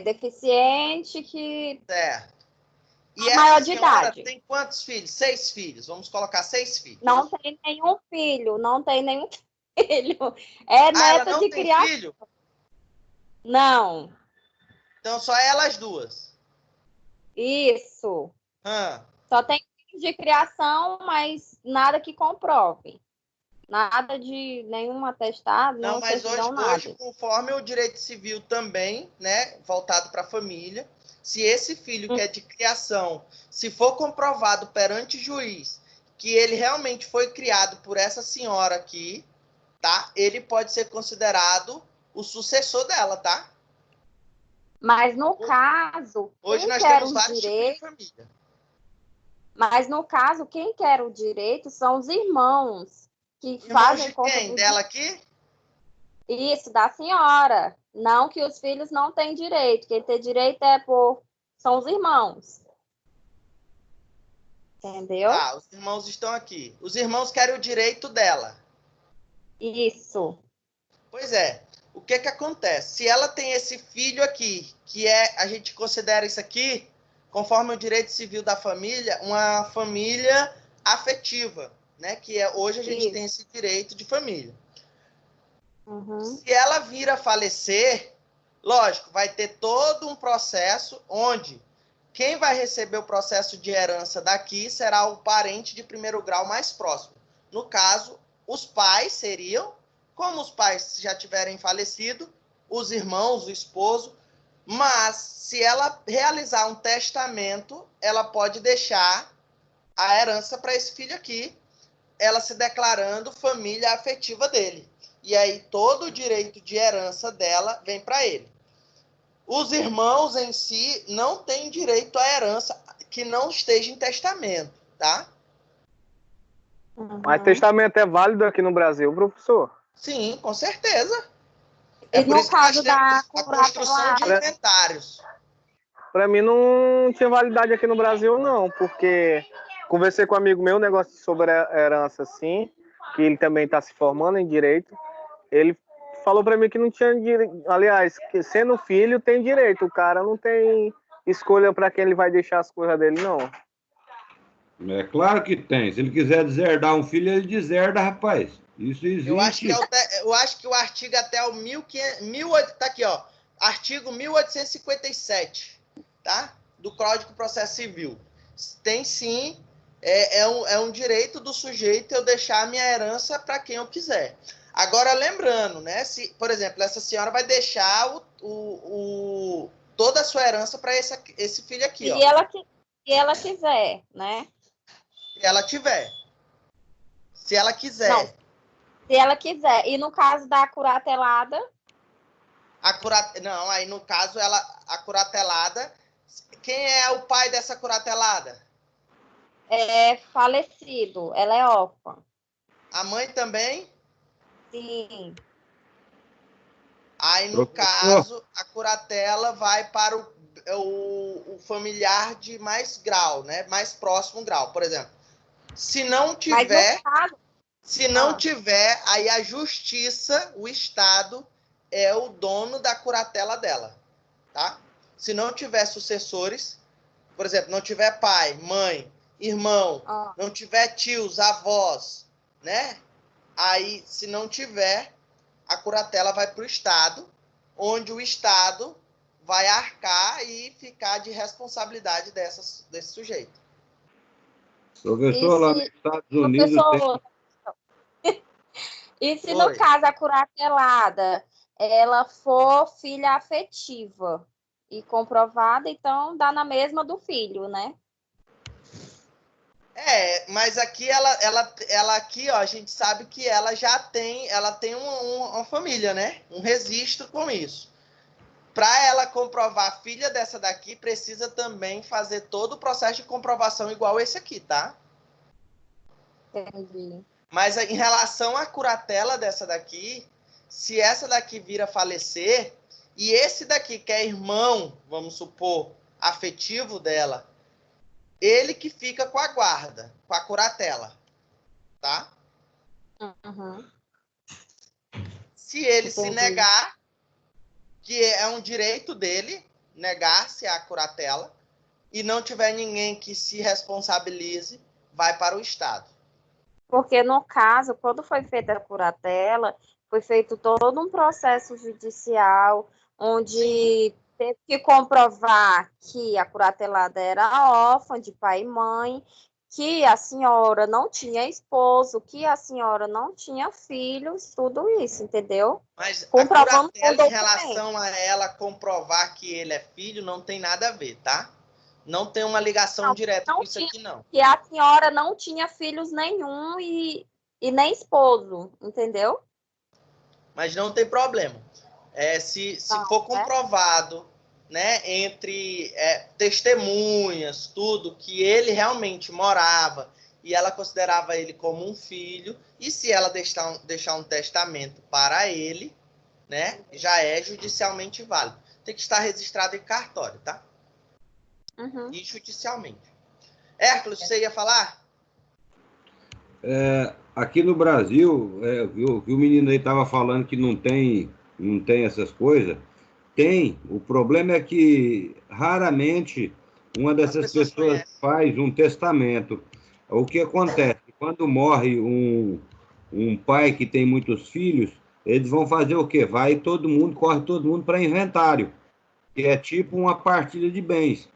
Deficiente que... Certo. E maior essa de senhora idade. tem quantos filhos? 6 filhos. Vamos colocar 6 filhos. Não tem nenhum filho, não tem nenhum filho. É neta ela não de tem criação. filho? Não. Então, só elas duas. Isso. Hã? Só tem filhos de criação, mas nada que comprove. Nada de nenhum atestado, Não, nenhuma mas certidão, nada. hoje, conforme o direito civil também, né, voltado para a família, se esse filho que é de criação, se for comprovado perante juiz que ele realmente foi criado por essa senhora aqui, tá? Ele pode ser considerado o sucessor dela, tá? Mas no caso, Hoje quem nós quer temos o vários tipos de direito, família. mas no caso, quem quer o direito são os irmãos que Irmãos fazem de conta quem? do Dela aqui? Isso, da senhora. Não que os filhos não têm direito. Quem tem direito são os irmãos. Entendeu? Tá, os irmãos estão aqui. Os irmãos querem o direito dela. Isso. Pois é. O que que acontece? Se ela tem esse filho aqui, que a gente considera isso aqui, conforme o direito civil da família, uma família afetiva, né? Hoje a gente tem esse direito de família. Uhum. Se ela vir a falecer, lógico, vai ter todo um processo onde quem vai receber o processo de herança daqui será o parente de primeiro grau mais próximo. No caso, os pais seriam, como os pais já tiverem falecido, os irmãos, o esposo, mas se ela realizar um testamento, ela pode deixar a herança para esse filho aqui, ela se declarando família afetiva dele. E aí todo o direito de herança dela vem para ele. Os irmãos em si não têm direito à herança que não esteja em testamento, tá? Mas testamento é válido aqui no Brasil, professor? Sim, com certeza. E no caso da a construção de inventários. Para mim não tinha validade aqui no Brasil, não, porque conversei com um amigo meu, um negócio sobre herança, assim, que ele também está se formando em direito. Ele falou para mim que não tinha direito. Aliás, que sendo filho tem direito, o cara não tem escolha para quem ele vai deixar as coisas dele, não. É claro que tem. Se ele quiser deserdar um filho, ele deserda, rapaz. Isso existe. Eu acho que o artigo até o 1500, tá aqui, ó. Artigo 1857, tá? Do Código de Processo Civil. Tem sim, é um direito do sujeito eu deixar a minha herança para quem eu quiser. Agora, lembrando, né? Se, por exemplo, essa senhora vai deixar toda a sua herança para esse filho aqui, ó. Se ela quiser, né? Se ela tiver. Se ela quiser. Não, se ela quiser. E no caso da curatelada? Não, aí no caso, a curatelada... Quem é o pai dessa curatelada? É falecido. Ela é órfã. A mãe também? Sim. Aí, no caso, a curatela vai para o familiar de mais grau, né? Mais próximo grau, por exemplo. Se não tiver, aí a justiça, o Estado, é o dono da curatela dela, tá? Se não tiver sucessores, por exemplo, não tiver pai, mãe, irmão, não tiver tios, avós, né? Aí, se não tiver, a curatela vai para o Estado, onde o Estado vai arcar e ficar de responsabilidade desse sujeito. Professor, lá nos Estados Unidos... E se no caso a curatelada ela for filha afetiva e comprovada, então dá na mesma do filho, né? Mas aqui ela aqui, ó, a gente sabe que ela já tem, uma família, né? Um registro com isso. Para ela comprovar a filha dessa daqui, precisa também fazer todo o processo de comprovação igual esse aqui, tá? Entendi. Mas em relação à curatela dessa daqui, se essa daqui vir a falecer, e esse daqui, que é irmão, vamos supor, afetivo dela, ele que fica com a guarda, com a curatela, tá? Uhum. Se ele se negar, que é um direito dele, negar-se à curatela, e não tiver ninguém que se responsabilize, vai para o Estado. Porque, no caso, quando foi feita a curatela, foi feito todo um processo judicial, onde teve que comprovar que a curatelada era órfã de pai e mãe, que a senhora não tinha esposo, que a senhora não tinha filhos, tudo isso, entendeu? Mas a Comprovando com curatela em documento. relação a ela comprovar que ele é filho não tem nada a ver, tá? Não tem uma ligação direta com isso aqui, não. Que a senhora não tinha filhos nenhum e nem esposo, entendeu? Mas não tem problema. Se for comprovado, né, entre testemunhas, tudo, que ele realmente morava e ela considerava ele como um filho, e se ela deixar um testamento para ele, né, já é judicialmente válido. Tem que estar registrado em cartório, tá? E judicialmente. Hércules, você ia falar? Aqui no Brasil, o menino aí estava falando que não tem essas coisas. Tem. O problema é que raramente uma dessas pessoas faz um testamento. O que acontece? Quando morre um pai que tem muitos filhos, eles vão fazer o quê? Corre todo mundo para inventário, que é tipo uma partilha de bens.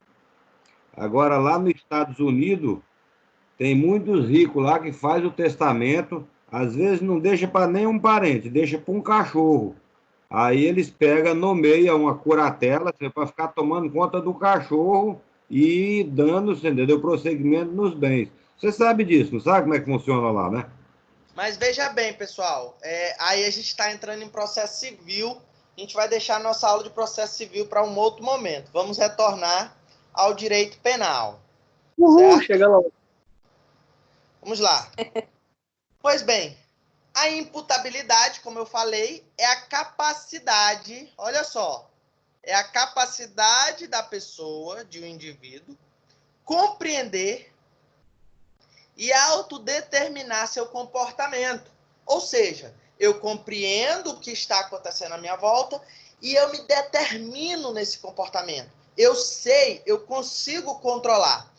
Agora, lá nos Estados Unidos, tem muitos ricos lá que faz o testamento, às vezes não deixa para nenhum parente, deixa para um cachorro. Aí eles pegam, nomeiam uma curatela para ficar tomando conta do cachorro e dando, entendeu, prosseguimento nos bens. Você sabe disso, não sabe como é que funciona lá, né? Mas veja bem, pessoal, aí a gente está entrando em processo civil, a gente vai deixar nossa aula de processo civil para um outro momento. Vamos retornar ao direito penal. Uhul, chega logo. Vamos lá. Pois bem, a imputabilidade, como eu falei, é a capacidade, olha só, é a capacidade da pessoa, de um indivíduo, compreender e autodeterminar seu comportamento. Ou seja, eu compreendo o que está acontecendo à minha volta e eu me determino nesse comportamento. Eu sei, eu consigo controlar.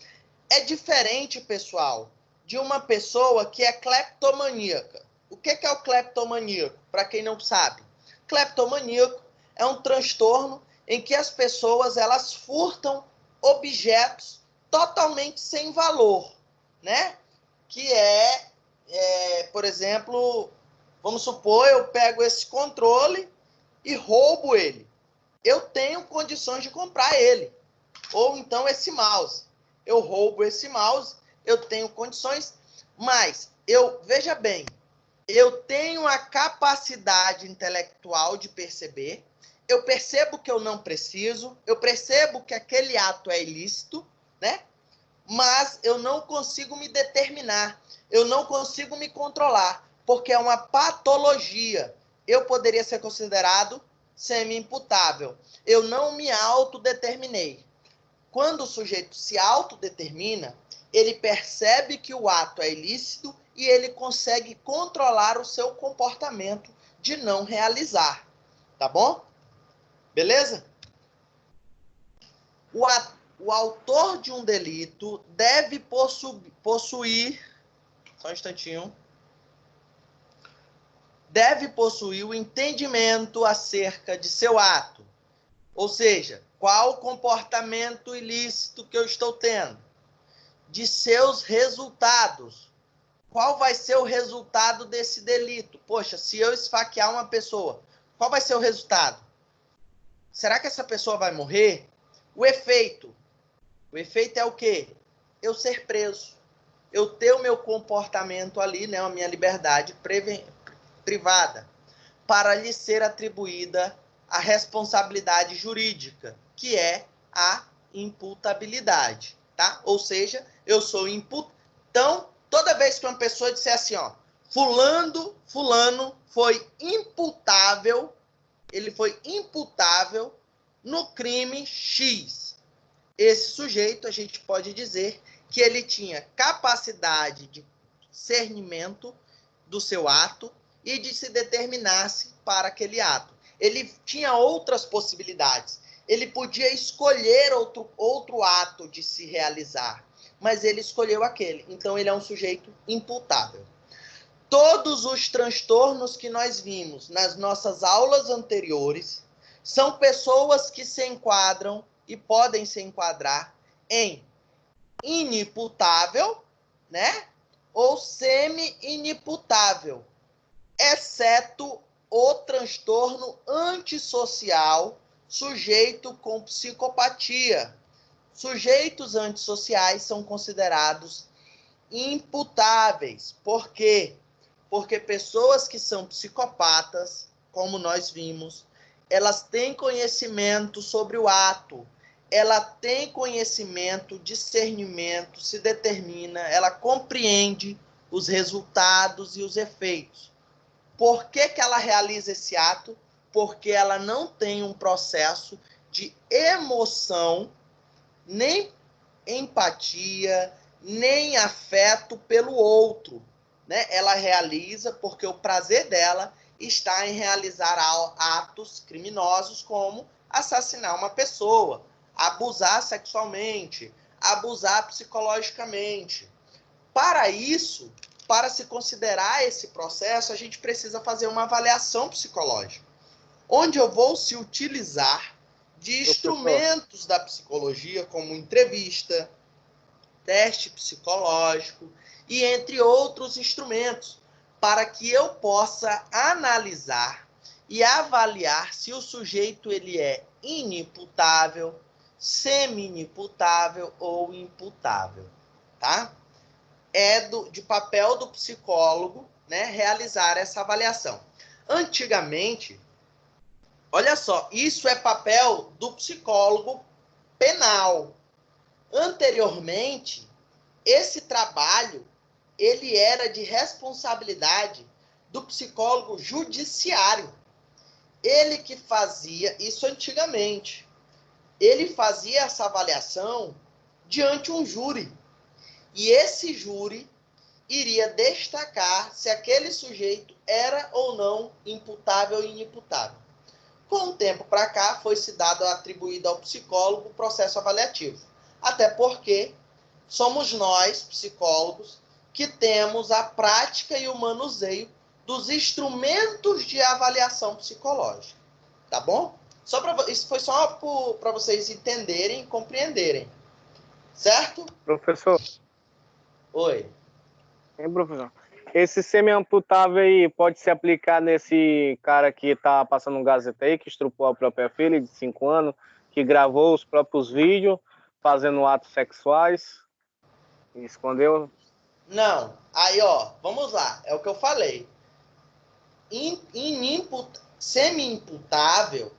É diferente, pessoal, de uma pessoa que é cleptomaníaca. O que é o cleptomaníaco? Para quem não sabe, cleptomaníaco é um transtorno em que as pessoas elas furtam objetos totalmente sem valor, né? Que por exemplo, vamos supor, eu pego esse controle e roubo ele. Eu tenho condições de comprar ele. Ou então esse mouse. Eu roubo esse mouse, eu tenho condições, mas veja bem, eu tenho a capacidade intelectual de perceber, eu percebo que eu não preciso, eu percebo que aquele ato é ilícito, né? Mas eu não consigo me determinar, eu não consigo me controlar, porque é uma patologia. Eu poderia ser considerado semi-imputável. Eu não me autodeterminei. Quando o sujeito se autodetermina, ele percebe que o ato é ilícito e ele consegue controlar o seu comportamento de não realizar. Tá bom? Beleza? O autor de um delito deve possuir... Só um instantinho. Deve possuir o entendimento acerca de seu ato. Ou seja, qual o comportamento ilícito que eu estou tendo? De seus resultados. Qual vai ser o resultado desse delito? Poxa, se eu esfaquear uma pessoa, qual vai ser o resultado? Será que essa pessoa vai morrer? O efeito. O efeito é o quê? Eu ser preso. Eu ter o meu comportamento ali, né, a minha liberdade privada, para lhe ser atribuída a responsabilidade jurídica, que é a imputabilidade, tá? Ou seja, eu sou imputado. Então, toda vez que uma pessoa disser assim, ó, fulano foi imputável, ele foi imputável no crime X. Esse sujeito, a gente pode dizer que ele tinha capacidade de discernimento do seu ato e de se determinar-se para aquele ato. Ele tinha outras possibilidades. Ele podia escolher outro ato de se realizar, mas ele escolheu aquele. Então, ele é um sujeito imputável. Todos os transtornos que nós vimos nas nossas aulas anteriores São pessoas que se enquadram e podem se enquadrar em inimputável, né? Ou semi-inimputável, exceto o transtorno antissocial sujeito com psicopatia. Sujeitos antissociais são considerados imputáveis. Por quê? Porque pessoas que são psicopatas, como nós vimos, elas têm conhecimento sobre o ato, ela tem conhecimento, discernimento, se determina, ela compreende os resultados e os efeitos. Por que que ela realiza esse ato? Porque ela não tem um processo de emoção, nem empatia, nem afeto pelo outro, né? Ela realiza porque o prazer dela está em realizar atos criminosos como assassinar uma pessoa, abusar sexualmente, abusar psicologicamente. Para isso, para se considerar esse processo, a gente precisa fazer uma avaliação psicológica, onde eu vou se utilizar de instrumentos da psicologia, como entrevista, teste psicológico e entre outros instrumentos, para que eu possa analisar e avaliar se o sujeito ele é inimputável, semi-imputável ou imputável, tá? É de papel do psicólogo, né, realizar essa avaliação. Antigamente, olha só, isso é papel do psicólogo penal. Anteriormente, esse trabalho ele era de responsabilidade do psicólogo judiciário. Ele que fazia isso antigamente. Ele fazia essa avaliação diante um júri. E esse júri iria destacar se aquele sujeito era ou não imputável e inimputável. Com o tempo para cá, foi se dado atribuído ao psicólogo o processo avaliativo. Até porque somos nós, psicólogos, que temos a prática e o manuseio dos instrumentos de avaliação psicológica. Tá bom? Isso foi só para vocês entenderem e compreenderem. Certo? Professor. Oi. Hein, professor? Esse semi-amputável aí pode se aplicar nesse cara que está passando um gazeta aí, que estrupou a própria filha de 5 anos, que gravou os próprios vídeos fazendo atos sexuais e escondeu? Não. Aí, ó, vamos lá. É o que eu falei. Semi-imputável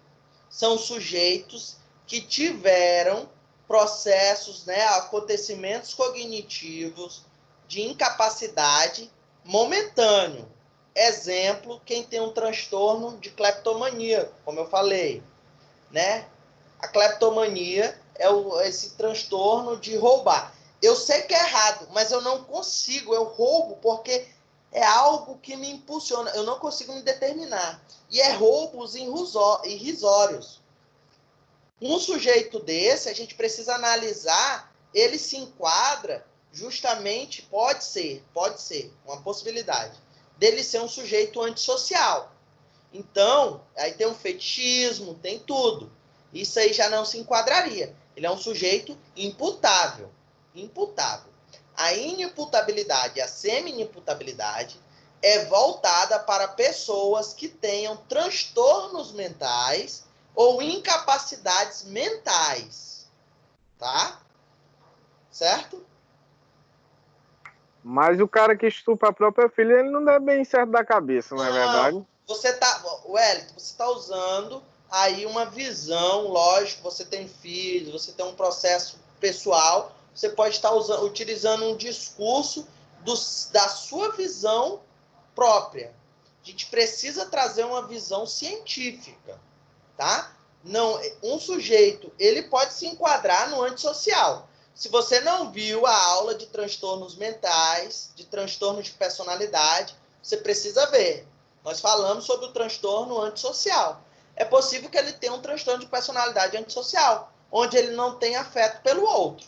são sujeitos que tiveram processos, né, acontecimentos cognitivos de incapacidade momentâneo. Exemplo, quem tem um transtorno de cleptomania, como eu falei, né? A cleptomania é esse transtorno de roubar. Eu sei que é errado, mas eu não consigo, eu roubo porque é algo que me impulsiona, eu não consigo me determinar. E é roubos irrisórios. Um sujeito desse, a gente precisa analisar, ele se enquadra justamente, pode ser uma possibilidade, dele ser um sujeito antissocial. Então, aí tem um fetichismo, tem tudo. Isso aí já não se enquadraria. Ele é um sujeito imputável. Imputável. A inimputabilidade, a semi-inimputabilidade, é voltada para pessoas que tenham transtornos mentais ou incapacidades mentais. Tá? Certo? Mas o cara que estupra a própria filha, ele não deve bem certo da cabeça, não é verdade? Wellington, você está usando aí uma visão, lógico, você tem filhos, você tem um processo pessoal, você pode estar utilizando um discurso da sua visão própria. A gente precisa trazer uma visão científica, tá? Não, um sujeito, ele pode se enquadrar no antissocial. Se você não viu a aula de transtornos mentais, de transtornos de personalidade, você precisa ver. Nós falamos sobre o transtorno antissocial. É possível que ele tenha um transtorno de personalidade antissocial, onde ele não tem afeto pelo outro.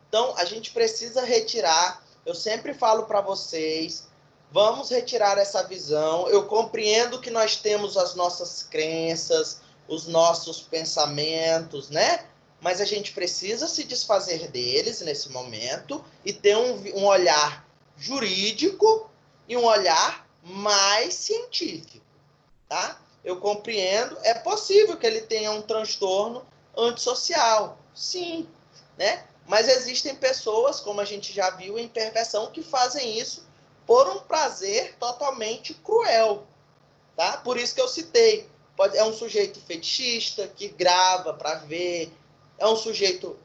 Então, a gente precisa retirar, eu sempre falo para vocês, vamos retirar essa visão. Eu compreendo que nós temos as nossas crenças, os nossos pensamentos, né? Mas a gente precisa se desfazer deles nesse momento e ter um olhar jurídico e um olhar mais científico, tá? Eu compreendo, é possível que ele tenha um transtorno antissocial, sim, né? Mas existem pessoas, como a gente já viu em perversão, que fazem isso por um prazer totalmente cruel, tá? Por isso que eu citei. É um sujeito fetichista, que grava para ver, é um sujeito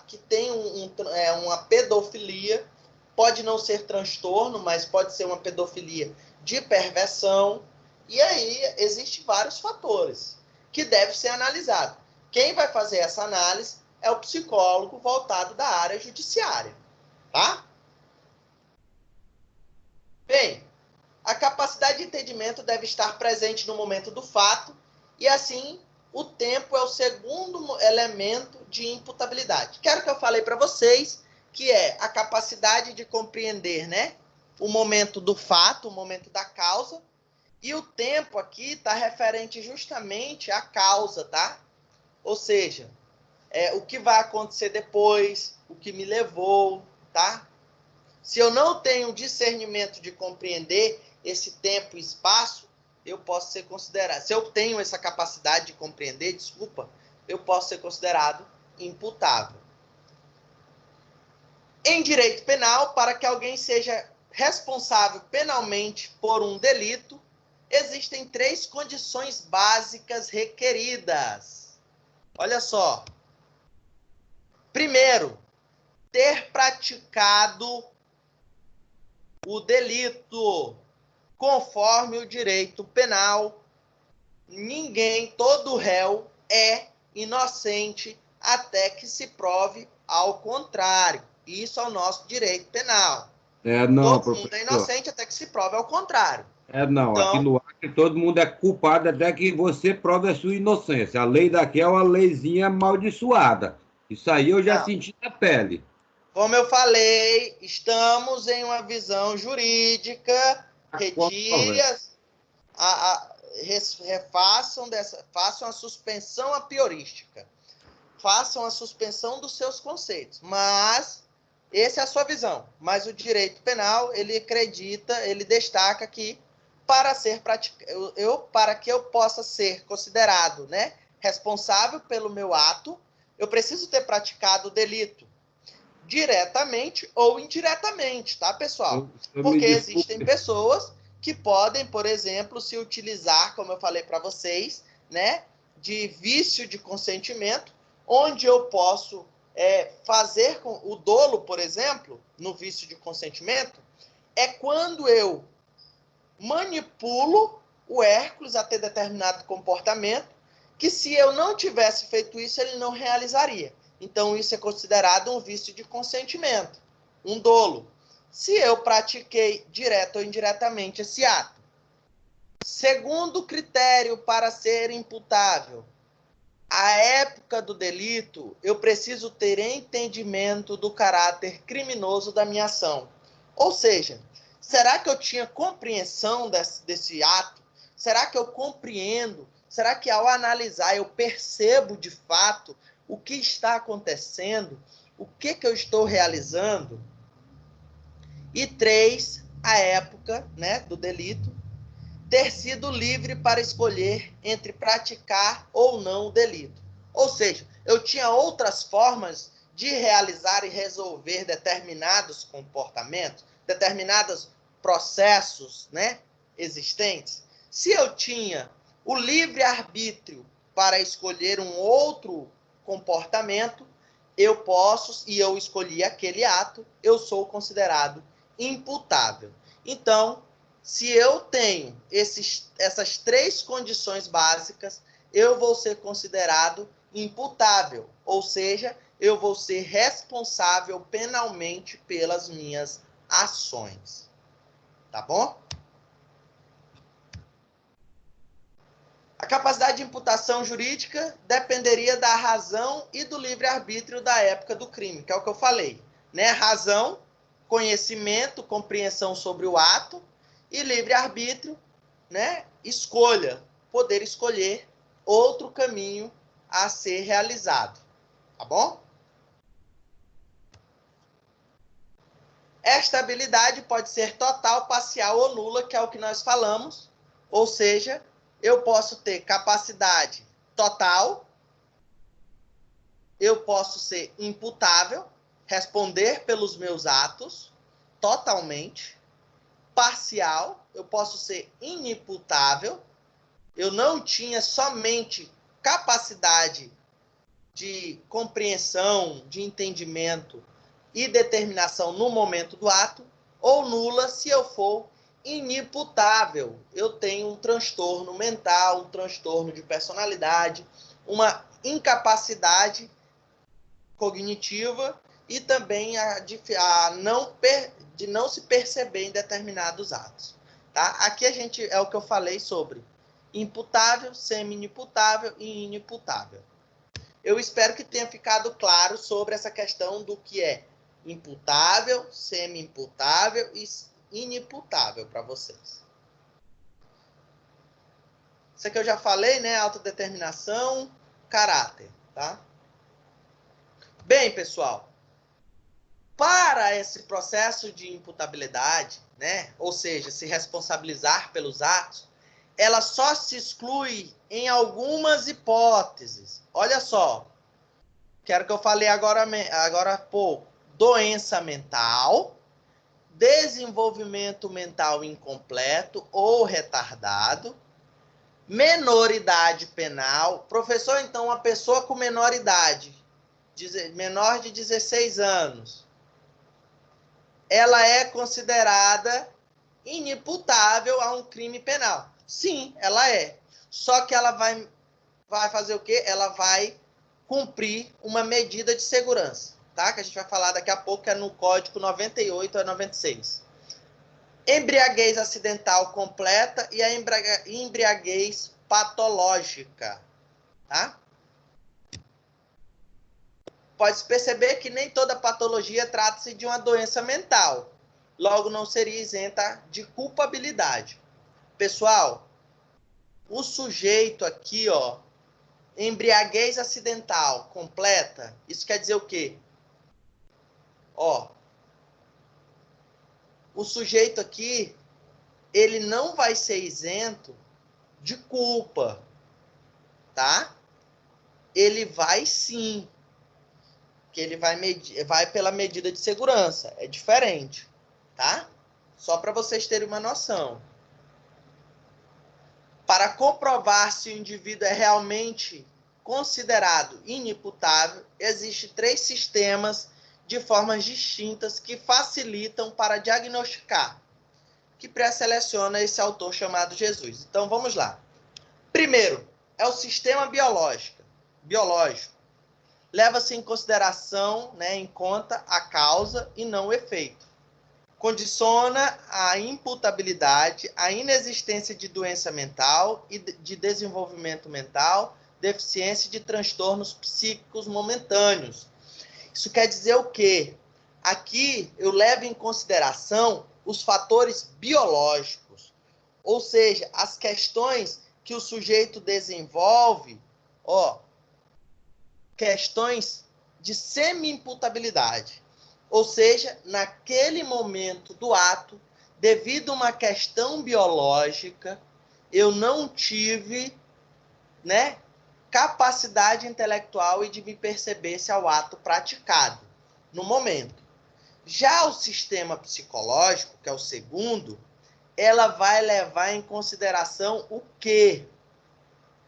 que tem uma pedofilia, pode não ser transtorno, mas pode ser uma pedofilia de perversão, e aí existem vários fatores que devem ser analisados. Quem vai fazer essa análise é o psicólogo voltado da área judiciária, tá? Bem, a capacidade de entendimento deve estar presente no momento do fato, e assim, o tempo é o segundo elemento de imputabilidade. Quero que eu falei para vocês que é a capacidade de compreender, né, o momento do fato, o momento da causa, e o tempo aqui está referente justamente à causa, tá? Ou seja, o que vai acontecer depois, o que me levou, tá? Se eu não tenho discernimento de compreender esse tempo e espaço, eu posso ser considerado... Se eu tenho essa capacidade de compreender, desculpa, eu posso ser considerado imputável. Em direito penal, para que alguém seja responsável penalmente por um delito, existem 3 condições básicas requeridas. Olha só. Primeiro, ter praticado o delito. Conforme o direito penal, todo réu é inocente até que se prove ao contrário. Isso é o nosso direito penal. Não, todo mundo é inocente até que se prove ao contrário. Não, então, aqui no Acre todo mundo é culpado até que você prove a sua inocência. A lei daqui é uma leizinha amaldiçoada. Isso aí eu já senti na pele. Como eu falei, estamos em uma visão jurídica. Retire façam a suspensão apriorística. Façam a suspensão dos seus conceitos. Mas essa é a sua visão. Mas o direito penal, ele acredita, ele destaca que para que eu possa ser considerado, né, responsável pelo meu ato, eu preciso ter praticado o delito diretamente ou indiretamente, tá, pessoal? Porque existem pessoas que podem, por exemplo, se utilizar, como eu falei para vocês, né, de vício de consentimento, onde eu posso fazer com o dolo, por exemplo, no vício de consentimento, é quando eu manipulo o Hércules a ter determinado comportamento, que se eu não tivesse feito isso, ele não realizaria. Então, isso é considerado um vício de consentimento, um dolo. Se eu pratiquei direto ou indiretamente esse ato. Segundo critério para ser imputável, a época do delito, eu preciso ter entendimento do caráter criminoso da minha ação. Ou seja, será que eu tinha compreensão desse ato? Será que eu compreendo? Será que ao analisar eu percebo de fato o que está acontecendo? O que eu estou realizando? E 3, a época, né, do delito, ter sido livre para escolher entre praticar ou não o delito. Ou seja, eu tinha outras formas de realizar e resolver determinados comportamentos, determinados processos, né, existentes. Se eu tinha o livre-arbítrio para escolher um outro comportamento, eu posso, e eu escolhi aquele ato, eu sou considerado imputável. Então, se eu tenho essas 3 condições básicas, eu vou ser considerado imputável, ou seja, eu vou ser responsável penalmente pelas minhas ações. Tá bom? A capacidade de imputação jurídica dependeria da razão e do livre-arbítrio da época do crime, que é o que eu falei, né? Razão, conhecimento, compreensão sobre o ato, e livre-arbítrio, né? Escolha, poder escolher outro caminho a ser realizado. Tá bom? Esta habilidade pode ser total, parcial ou nula, que é o que nós falamos. Ou seja, eu posso ter capacidade total, eu posso ser imputável, responder pelos meus atos totalmente, parcial, eu posso ser inimputável, eu não tinha somente capacidade de compreensão, de entendimento e determinação no momento do ato, ou nula se eu for inimputável. Eu tenho um transtorno mental, um transtorno de personalidade, uma incapacidade cognitiva e também de não se perceber em determinados atos. Tá? Aqui é o que eu falei sobre imputável, semi-imputável e inimputável. Eu espero que tenha ficado claro sobre essa questão do que é imputável, semi-imputável e inimputável para vocês. Isso aqui eu já falei, né? Autodeterminação, caráter, tá? Bem, pessoal, para esse processo de imputabilidade, né? Ou seja, se responsabilizar pelos atos, ela só se exclui em algumas hipóteses. Olha só, quero que eu falei agora há pouco. Doença mental, desenvolvimento mental incompleto ou retardado, menoridade penal. Professor, então, uma pessoa com menor idade, menor de 16 anos, ela é considerada inimputável a um crime penal. Sim, ela é. Só que ela vai fazer o quê? Ela vai cumprir uma medida de segurança, tá? Que a gente vai falar daqui a pouco, que é no Código 98 a 96. Embriaguez acidental completa e a embriaguez patológica, tá? Pode-se perceber que nem toda patologia trata-se de uma doença mental. Logo, não seria isenta de culpabilidade. Pessoal, o sujeito aqui, ó, embriaguez acidental completa, isso quer dizer o quê? Ó, o sujeito aqui, ele não vai ser isento de culpa, tá? Ele vai sim, que ele vai pela medida de segurança, é diferente, tá? Só para vocês terem uma noção. Para comprovar se o indivíduo é realmente considerado inimputável, existem 3 sistemas de formas distintas que facilitam para diagnosticar, que pré-seleciona esse autor chamado Jesus. Então, vamos lá. Primeiro, é o sistema biológico. Leva-se em consideração, né, em conta a causa e não o efeito. Condiciona a imputabilidade, a inexistência de doença mental e de desenvolvimento mental, deficiência de transtornos psíquicos momentâneos. Isso quer dizer o quê? Aqui eu levo em consideração os fatores biológicos, ou seja, as questões que o sujeito desenvolve, ó, questões de semi-imputabilidade. Ou seja, naquele momento do ato, devido a uma questão biológica, eu não tive, né, capacidade intelectual e de me perceber se ao ato praticado no momento. Já o sistema psicológico, que é o segundo, ela vai levar em consideração o quê?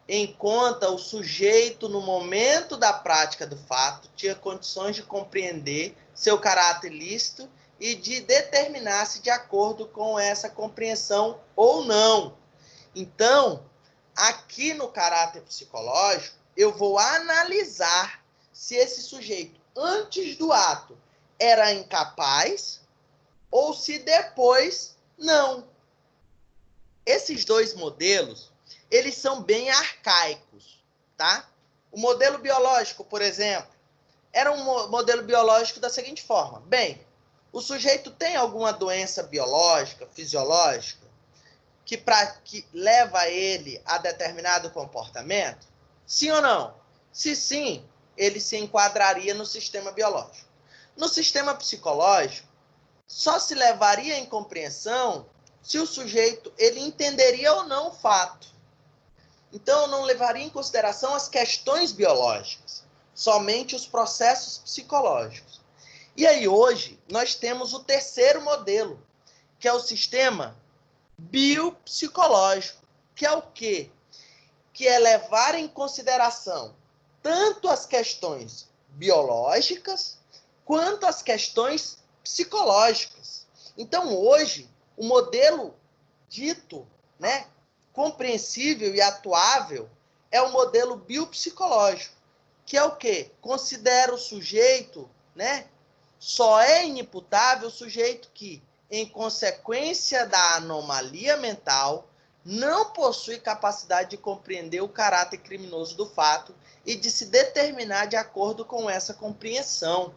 Em conta o sujeito, no momento da prática do fato, tinha condições de compreender seu caráter lícito e de determinar-se de acordo com essa compreensão ou não. Então, aqui no caráter psicológico, eu vou analisar se esse sujeito, antes do ato, era incapaz ou se depois não. Esses 2 modelos, eles são bem arcaicos, tá? O modelo biológico, por exemplo, era um modelo biológico da seguinte forma. Bem, o sujeito tem alguma doença biológica, fisiológica? que leva ele a determinado comportamento? Sim ou não? Se sim, ele se enquadraria no sistema biológico. No sistema psicológico, só se levaria em compreensão se o sujeito ele entenderia ou não o fato. Então, eu não levaria em consideração as questões biológicas, somente os processos psicológicos. E aí, hoje, nós temos o terceiro modelo, que é o sistema biopsicológico, que é o quê? Que é levar em consideração tanto as questões biológicas quanto as questões psicológicas. Então, hoje, o modelo dito, né, compreensível e atuável é o modelo biopsicológico, que é o quê? Considera o sujeito, né, só é inimputável o sujeito que, em consequência da anomalia mental, não possui capacidade de compreender o caráter criminoso do fato e de se determinar de acordo com essa compreensão.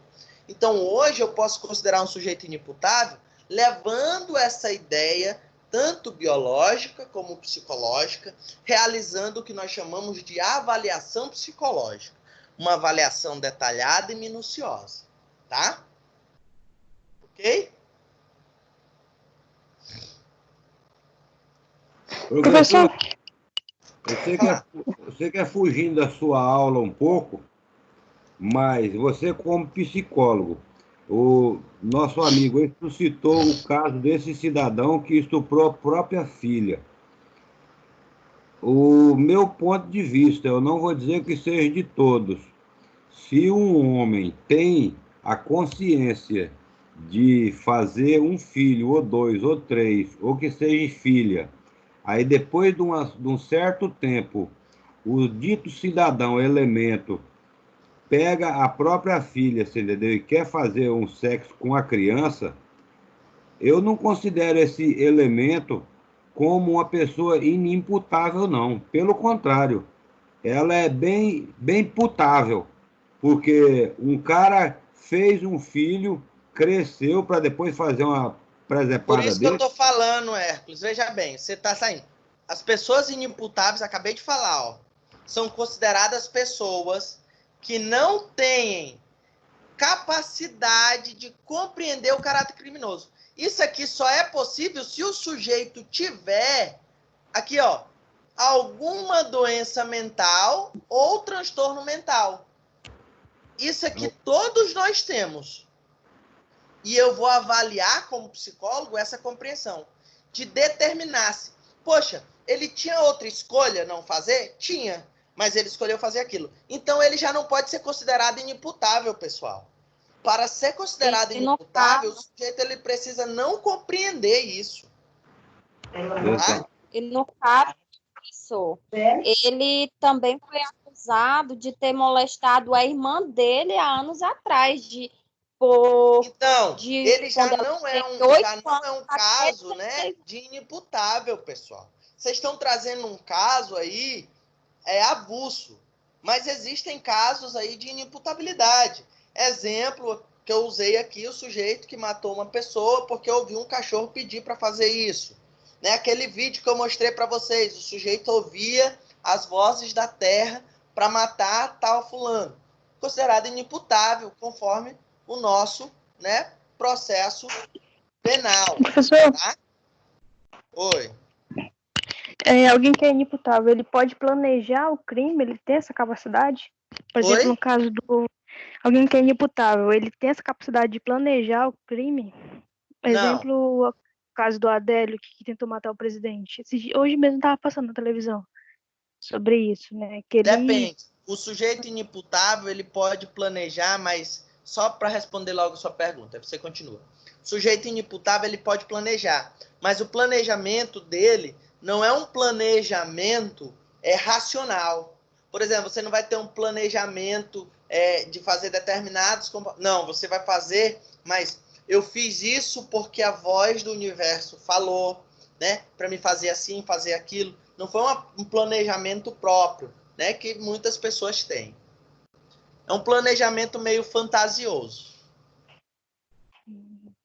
Então, hoje, eu posso considerar um sujeito inimputável levando essa ideia, tanto biológica como psicológica, realizando o que nós chamamos de avaliação psicológica. Uma avaliação detalhada e minuciosa. Tá? Ok? Professor, você quer fugindo da sua aula um pouco, mas você, como psicólogo, o nosso amigo citou o caso desse cidadão que estuprou a própria filha. O meu ponto de vista, eu não vou dizer que seja de todos, se um homem tem a consciência de fazer um filho, ou dois, ou três, ou que seja filha, aí depois de um certo tempo, o dito cidadão, elemento, pega a própria filha, você entendeu? E quer fazer um sexo com a criança, eu não considero esse elemento como uma pessoa inimputável, não. Pelo contrário, ela é bem putável, porque um cara fez um filho, cresceu para depois fazer uma presepada Por isso que dele. eu estou falando, Hércules, veja bem, você está saindo. As pessoas inimputáveis, acabei de falar, ó, são consideradas pessoas que não têm capacidade de compreender o caráter criminoso. Isso aqui só é possível se o sujeito tiver, aqui ó, alguma doença mental ou transtorno mental. Isso aqui todos nós temos. E eu vou avaliar como psicólogo essa compreensão, de determinar-se. Poxa, ele tinha outra escolha não fazer? Tinha, mas ele escolheu fazer aquilo. Então ele já não pode ser considerado inimputável, pessoal. Para ser considerado inimputável, o sujeito ele precisa não compreender isso. Tá? E no caso, professor, ele também foi acusado de ter molestado a irmã dele há anos atrás, Então, ele já não é um caso, né, de inimputável, pessoal. Vocês estão trazendo um caso aí, avulso. Mas existem casos aí de inimputabilidade. Exemplo que eu usei aqui, o sujeito que matou uma pessoa porque ouviu um cachorro pedir para fazer isso. Né? Aquele vídeo que eu mostrei para vocês, o sujeito ouvia as vozes da terra para matar tal fulano. Considerado inimputável, conforme o nosso, né, processo penal. Professor? Tá? Oi. Alguém que é inimputável, ele pode planejar o crime? Ele tem essa capacidade? Por exemplo, no caso do... Alguém que é inimputável, ele tem essa capacidade de planejar o crime? Por exemplo, o caso do Adélio, que tentou matar o presidente. Hoje mesmo estava passando na televisão sobre isso, né? Que ele... Depende. O sujeito inimputável, ele pode planejar, mas só para responder logo a sua pergunta, você continua. O sujeito inimputável, ele pode planejar, mas o planejamento dele não é um planejamento racional. Por exemplo, você não vai ter um planejamento de fazer determinados... Não, você vai fazer, mas eu fiz isso porque a voz do universo falou, né? Para me fazer assim, fazer aquilo. Não foi um planejamento próprio, né? Que muitas pessoas têm. É um planejamento meio fantasioso.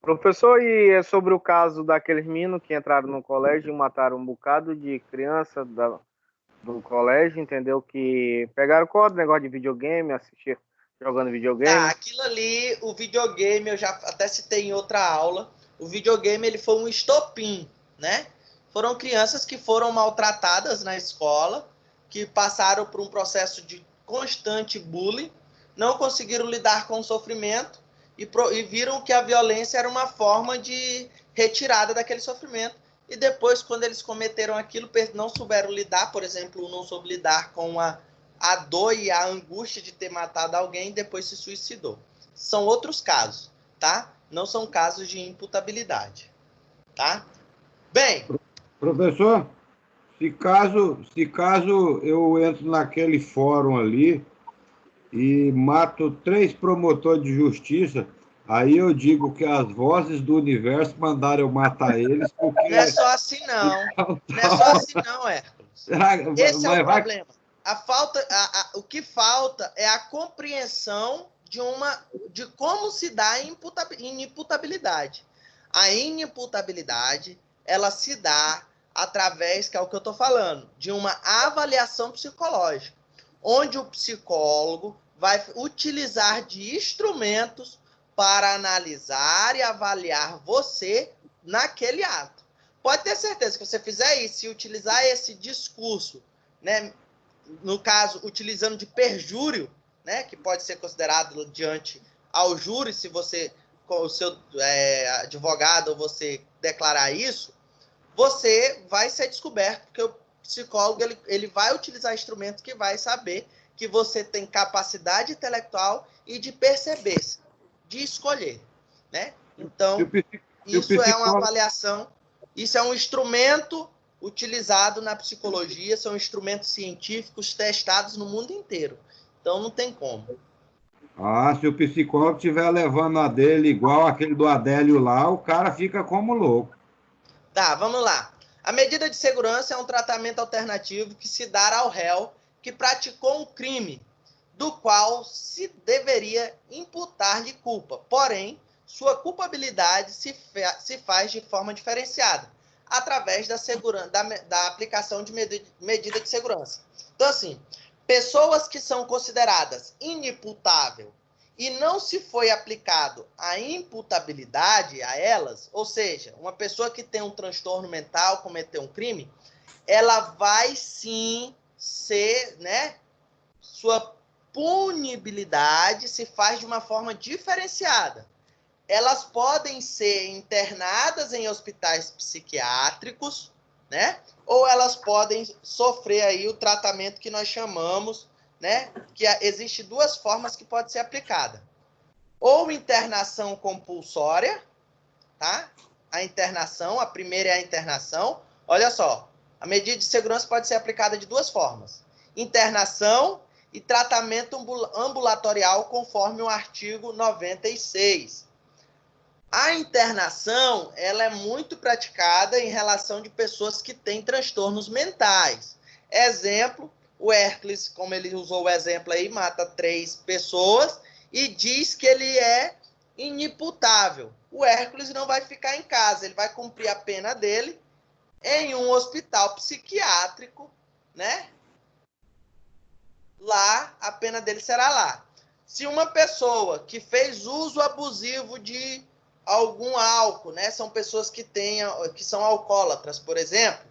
Professor, e é sobre o caso daqueles meninos que entraram no colégio e mataram um bocado de criança do colégio, entendeu? Que pegaram qual negócio de videogame, assistir jogando videogame. Tá, aquilo ali, o videogame, eu já até citei em outra aula, o videogame ele foi um estopim, né? Foram crianças que foram maltratadas na escola, que passaram por um processo de constante bullying, não conseguiram lidar com o sofrimento e viram que a violência era uma forma de retirada daquele sofrimento. E depois, quando eles cometeram aquilo, não souberam lidar, por exemplo, não soube lidar com a dor e a angústia de ter matado alguém e depois se suicidou. São outros casos, tá? Não são casos de imputabilidade, tá? Bem... Professor, se caso eu entro naquele fórum ali e mato 3 promotores de justiça, aí eu digo que as vozes do universo mandaram eu matar eles, porque... Não é só assim, não. Não é só assim, não, Hércules. Esse é o problema. O que falta é a compreensão de como se dá a inimputabilidade. A inimputabilidade, ela se dá através, que é o que eu estou falando, de uma avaliação psicológica, onde o psicólogo vai utilizar de instrumentos para analisar e avaliar você naquele ato. Pode ter certeza que você fizer isso e utilizar esse discurso, né, no caso, utilizando de perjúrio, né, que pode ser considerado diante ao júri, se você, com o seu advogado, ou você declarar isso, você vai ser descoberto, porque o psicólogo ele vai utilizar instrumentos que vai saber que você tem capacidade intelectual e de perceber, de escolher, né? Então, isso é uma avaliação, isso é um instrumento utilizado na psicologia, são instrumentos científicos testados no mundo inteiro. Então, não tem como. Se o psicólogo estiver levando a dele igual aquele do Adélio lá, o cara fica como louco. Tá, vamos lá. A medida de segurança é um tratamento alternativo que se dá ao réu que praticou um crime, do qual se deveria imputar-lhe culpa. Porém, sua culpabilidade se faz de forma diferenciada, através da aplicação de medida de segurança. Então, assim, pessoas que são consideradas inimputáveis e não se foi aplicado a imputabilidade a elas, ou seja, uma pessoa que tem um transtorno mental, cometeu um crime, ela vai sim ser, né, sua punibilidade se faz de uma forma diferenciada. Elas podem ser internadas em hospitais psiquiátricos, né, ou elas podem sofrer aí o tratamento que nós chamamos, né, que existe 2 formas que pode ser aplicada. Ou internação compulsória, tá? A internação, a primeira é a internação. Olha só, a medida de segurança pode ser aplicada de 2 formas. Internação e tratamento ambulatorial, conforme o artigo 96. A internação, ela é muito praticada em relação de pessoas que têm transtornos mentais. Exemplo, o Hércules, como ele usou o exemplo aí, mata 3 pessoas e diz que ele é inimputável. O Hércules não vai ficar em casa, ele vai cumprir a pena dele em um hospital psiquiátrico, né? Lá, a pena dele será lá. Se uma pessoa que fez uso abusivo de algum álcool, né? São pessoas que são alcoólatras, por exemplo,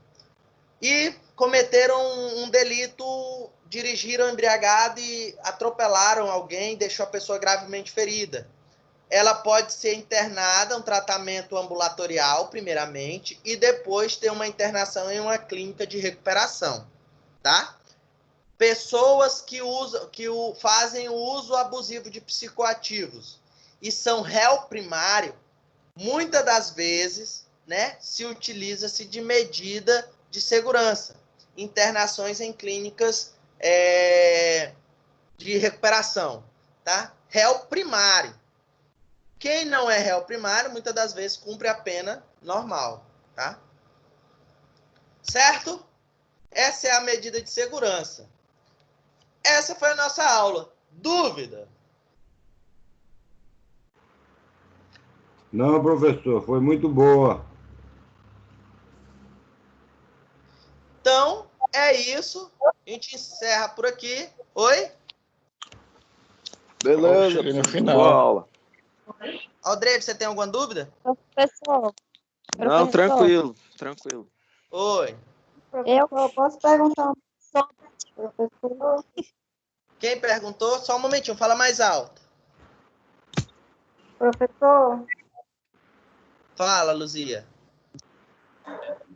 e cometeram um delito, dirigiram embriagado e atropelaram alguém, deixou a pessoa gravemente ferida. Ela pode ser internada, um tratamento ambulatorial, primeiramente, e depois ter uma internação em uma clínica de recuperação, tá? Pessoas que fazem o uso abusivo de psicoativos e são réu primário, muitas das vezes, né, se utiliza-se de medida de segurança, internações em clínicas de recuperação, tá? Réu primário. Quem não é réu primário, muitas das vezes cumpre a pena normal, tá? Certo? Essa é a medida de segurança. Essa foi a nossa aula. Dúvida? Não, professor, foi muito boa. Então, é isso. A gente encerra por aqui. Oi? Beleza, Cheguei no boa final. aula. Aldreve, você tem alguma dúvida? Professor, Não, tranquilo, tranquilo. Oi. eu posso perguntar sobre professor? Quem perguntou? Só um momentinho, fala mais alto. Professor, Fala, Luzia.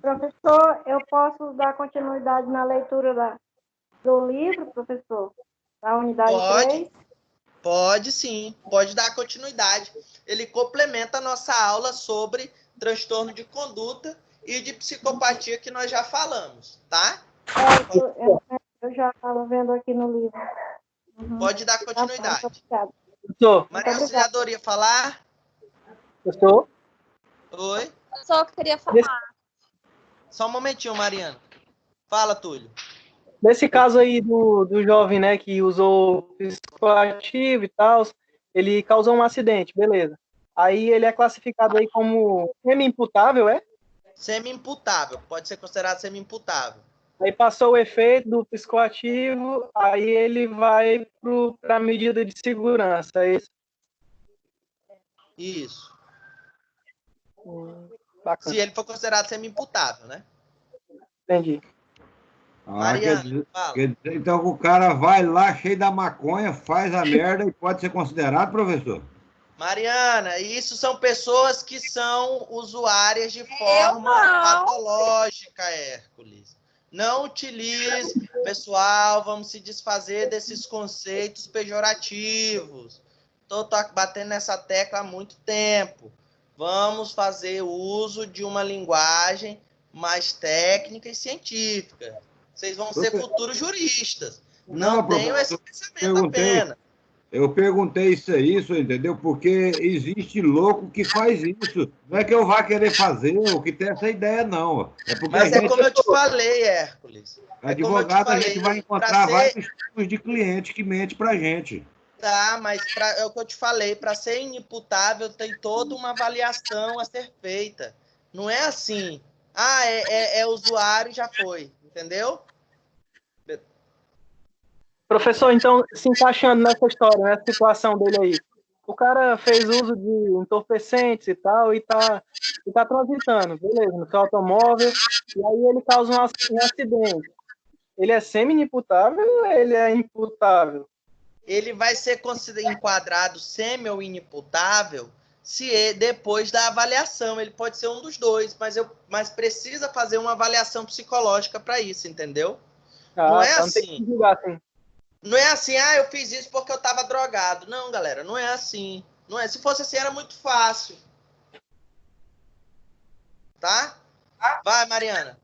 professor, eu posso dar continuidade na leitura do livro, professor? Da unidade 3? Pode sim, pode dar continuidade. Ele complementa a nossa aula sobre transtorno de conduta e de psicopatia que nós já falamos, tá? Eu já estava vendo aqui no livro. Pode dar continuidade. Obrigada. Professor, Maria Auxiliadora ia falar? professor, Oi? Eu só queria falar. Só um momentinho, Mariana. Fala, Túlio. nesse caso aí do jovem, né, que usou psicoativo e tal, ele causou um acidente, beleza. Aí ele é classificado aí como semi-imputável, é? Semi-imputável, pode ser considerado semi-imputável. Aí passou o efeito do psicoativo, aí ele vai para a medida de segurança, é isso? Isso. Bacana. Se ele for considerado semi-imputável, né? Entendi. Mariana, quer dizer, então, que o cara vai lá cheio da maconha, faz a merda e pode ser considerado, professor? Mariana, isso são pessoas que são usuárias de forma patológica, Hércules. Não utilize, pessoal, vamos se desfazer desses conceitos pejorativos. Estou batendo nessa tecla há muito tempo. Vamos fazer uso de uma linguagem mais técnica e científica. Vocês vão ser futuros juristas. Não tenham esse pensamento apenas. Eu perguntei isso aí, senhor, entendeu? Porque existe louco que faz isso. Não é que eu vá querer fazer ou que tem essa ideia, não. É porque Mas é como eu te falei, Hércules. Advogado, a gente vai encontrar vários tipos de cliente que mente pra gente. Tá, mas é o que eu te falei, para ser inimputável tem toda uma avaliação a ser feita. Não é assim, é usuário e já foi, entendeu? Professor, então, se encaixando nessa história, nessa situação dele aí, o cara fez uso de entorpecentes e tal, e tá transitando, beleza, no seu automóvel, e aí ele causa um acidente. Ele é semi-imputável ou ele é imputável? Ele vai ser enquadrado semi ou inimputável se depois da avaliação. Ele pode ser um dos dois, mas precisa fazer uma avaliação psicológica para isso, entendeu? Não é assim. Não é assim, eu fiz isso porque eu estava drogado. Não, galera, não é assim. Não é. Se fosse assim, era muito fácil. Tá? Vai, Mariana.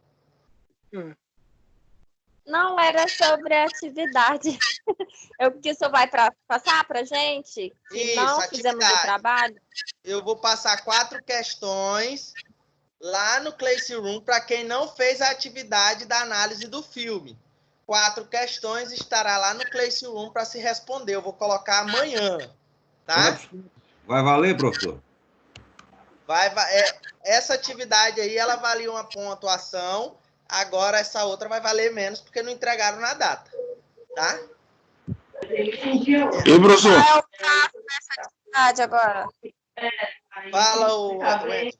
Não era sobre a atividade. Que o senhor vai passar para a gente? Que isso, não fizemos o trabalho? Eu vou passar 4 questões lá no Classroom para quem não fez a atividade da análise do filme. 4 questões estará lá no Classroom para se responder. Eu vou colocar amanhã, tá? Vai valer, professor? Essa atividade aí, ela valia uma pontuação. Agora essa outra vai valer menos porque não entregaram na data, tá? E professor? Qual é o prazo dessa atividade agora? Fala, o argumento.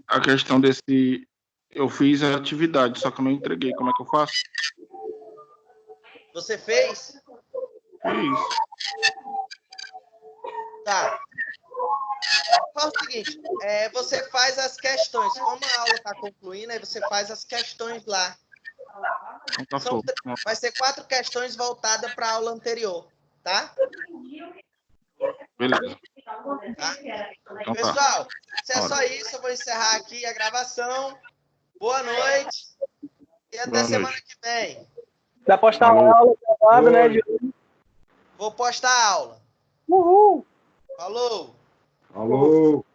A questão desse... Eu fiz a atividade, só que eu não entreguei. Como é que eu faço? Você fez? Fiz. Tá. Fala o seguinte, você faz as questões. Como a aula está concluindo, aí você faz as questões lá. Vai ser 4 questões voltadas para a aula anterior, tá? Beleza. Tá? Então, Pessoal, se é só isso, eu vou encerrar aqui a gravação. Boa noite e até semana que vem. Vai postar uma aula gravada, né, Júlio? Vou postar a aula. Uhul! Falou! Falou!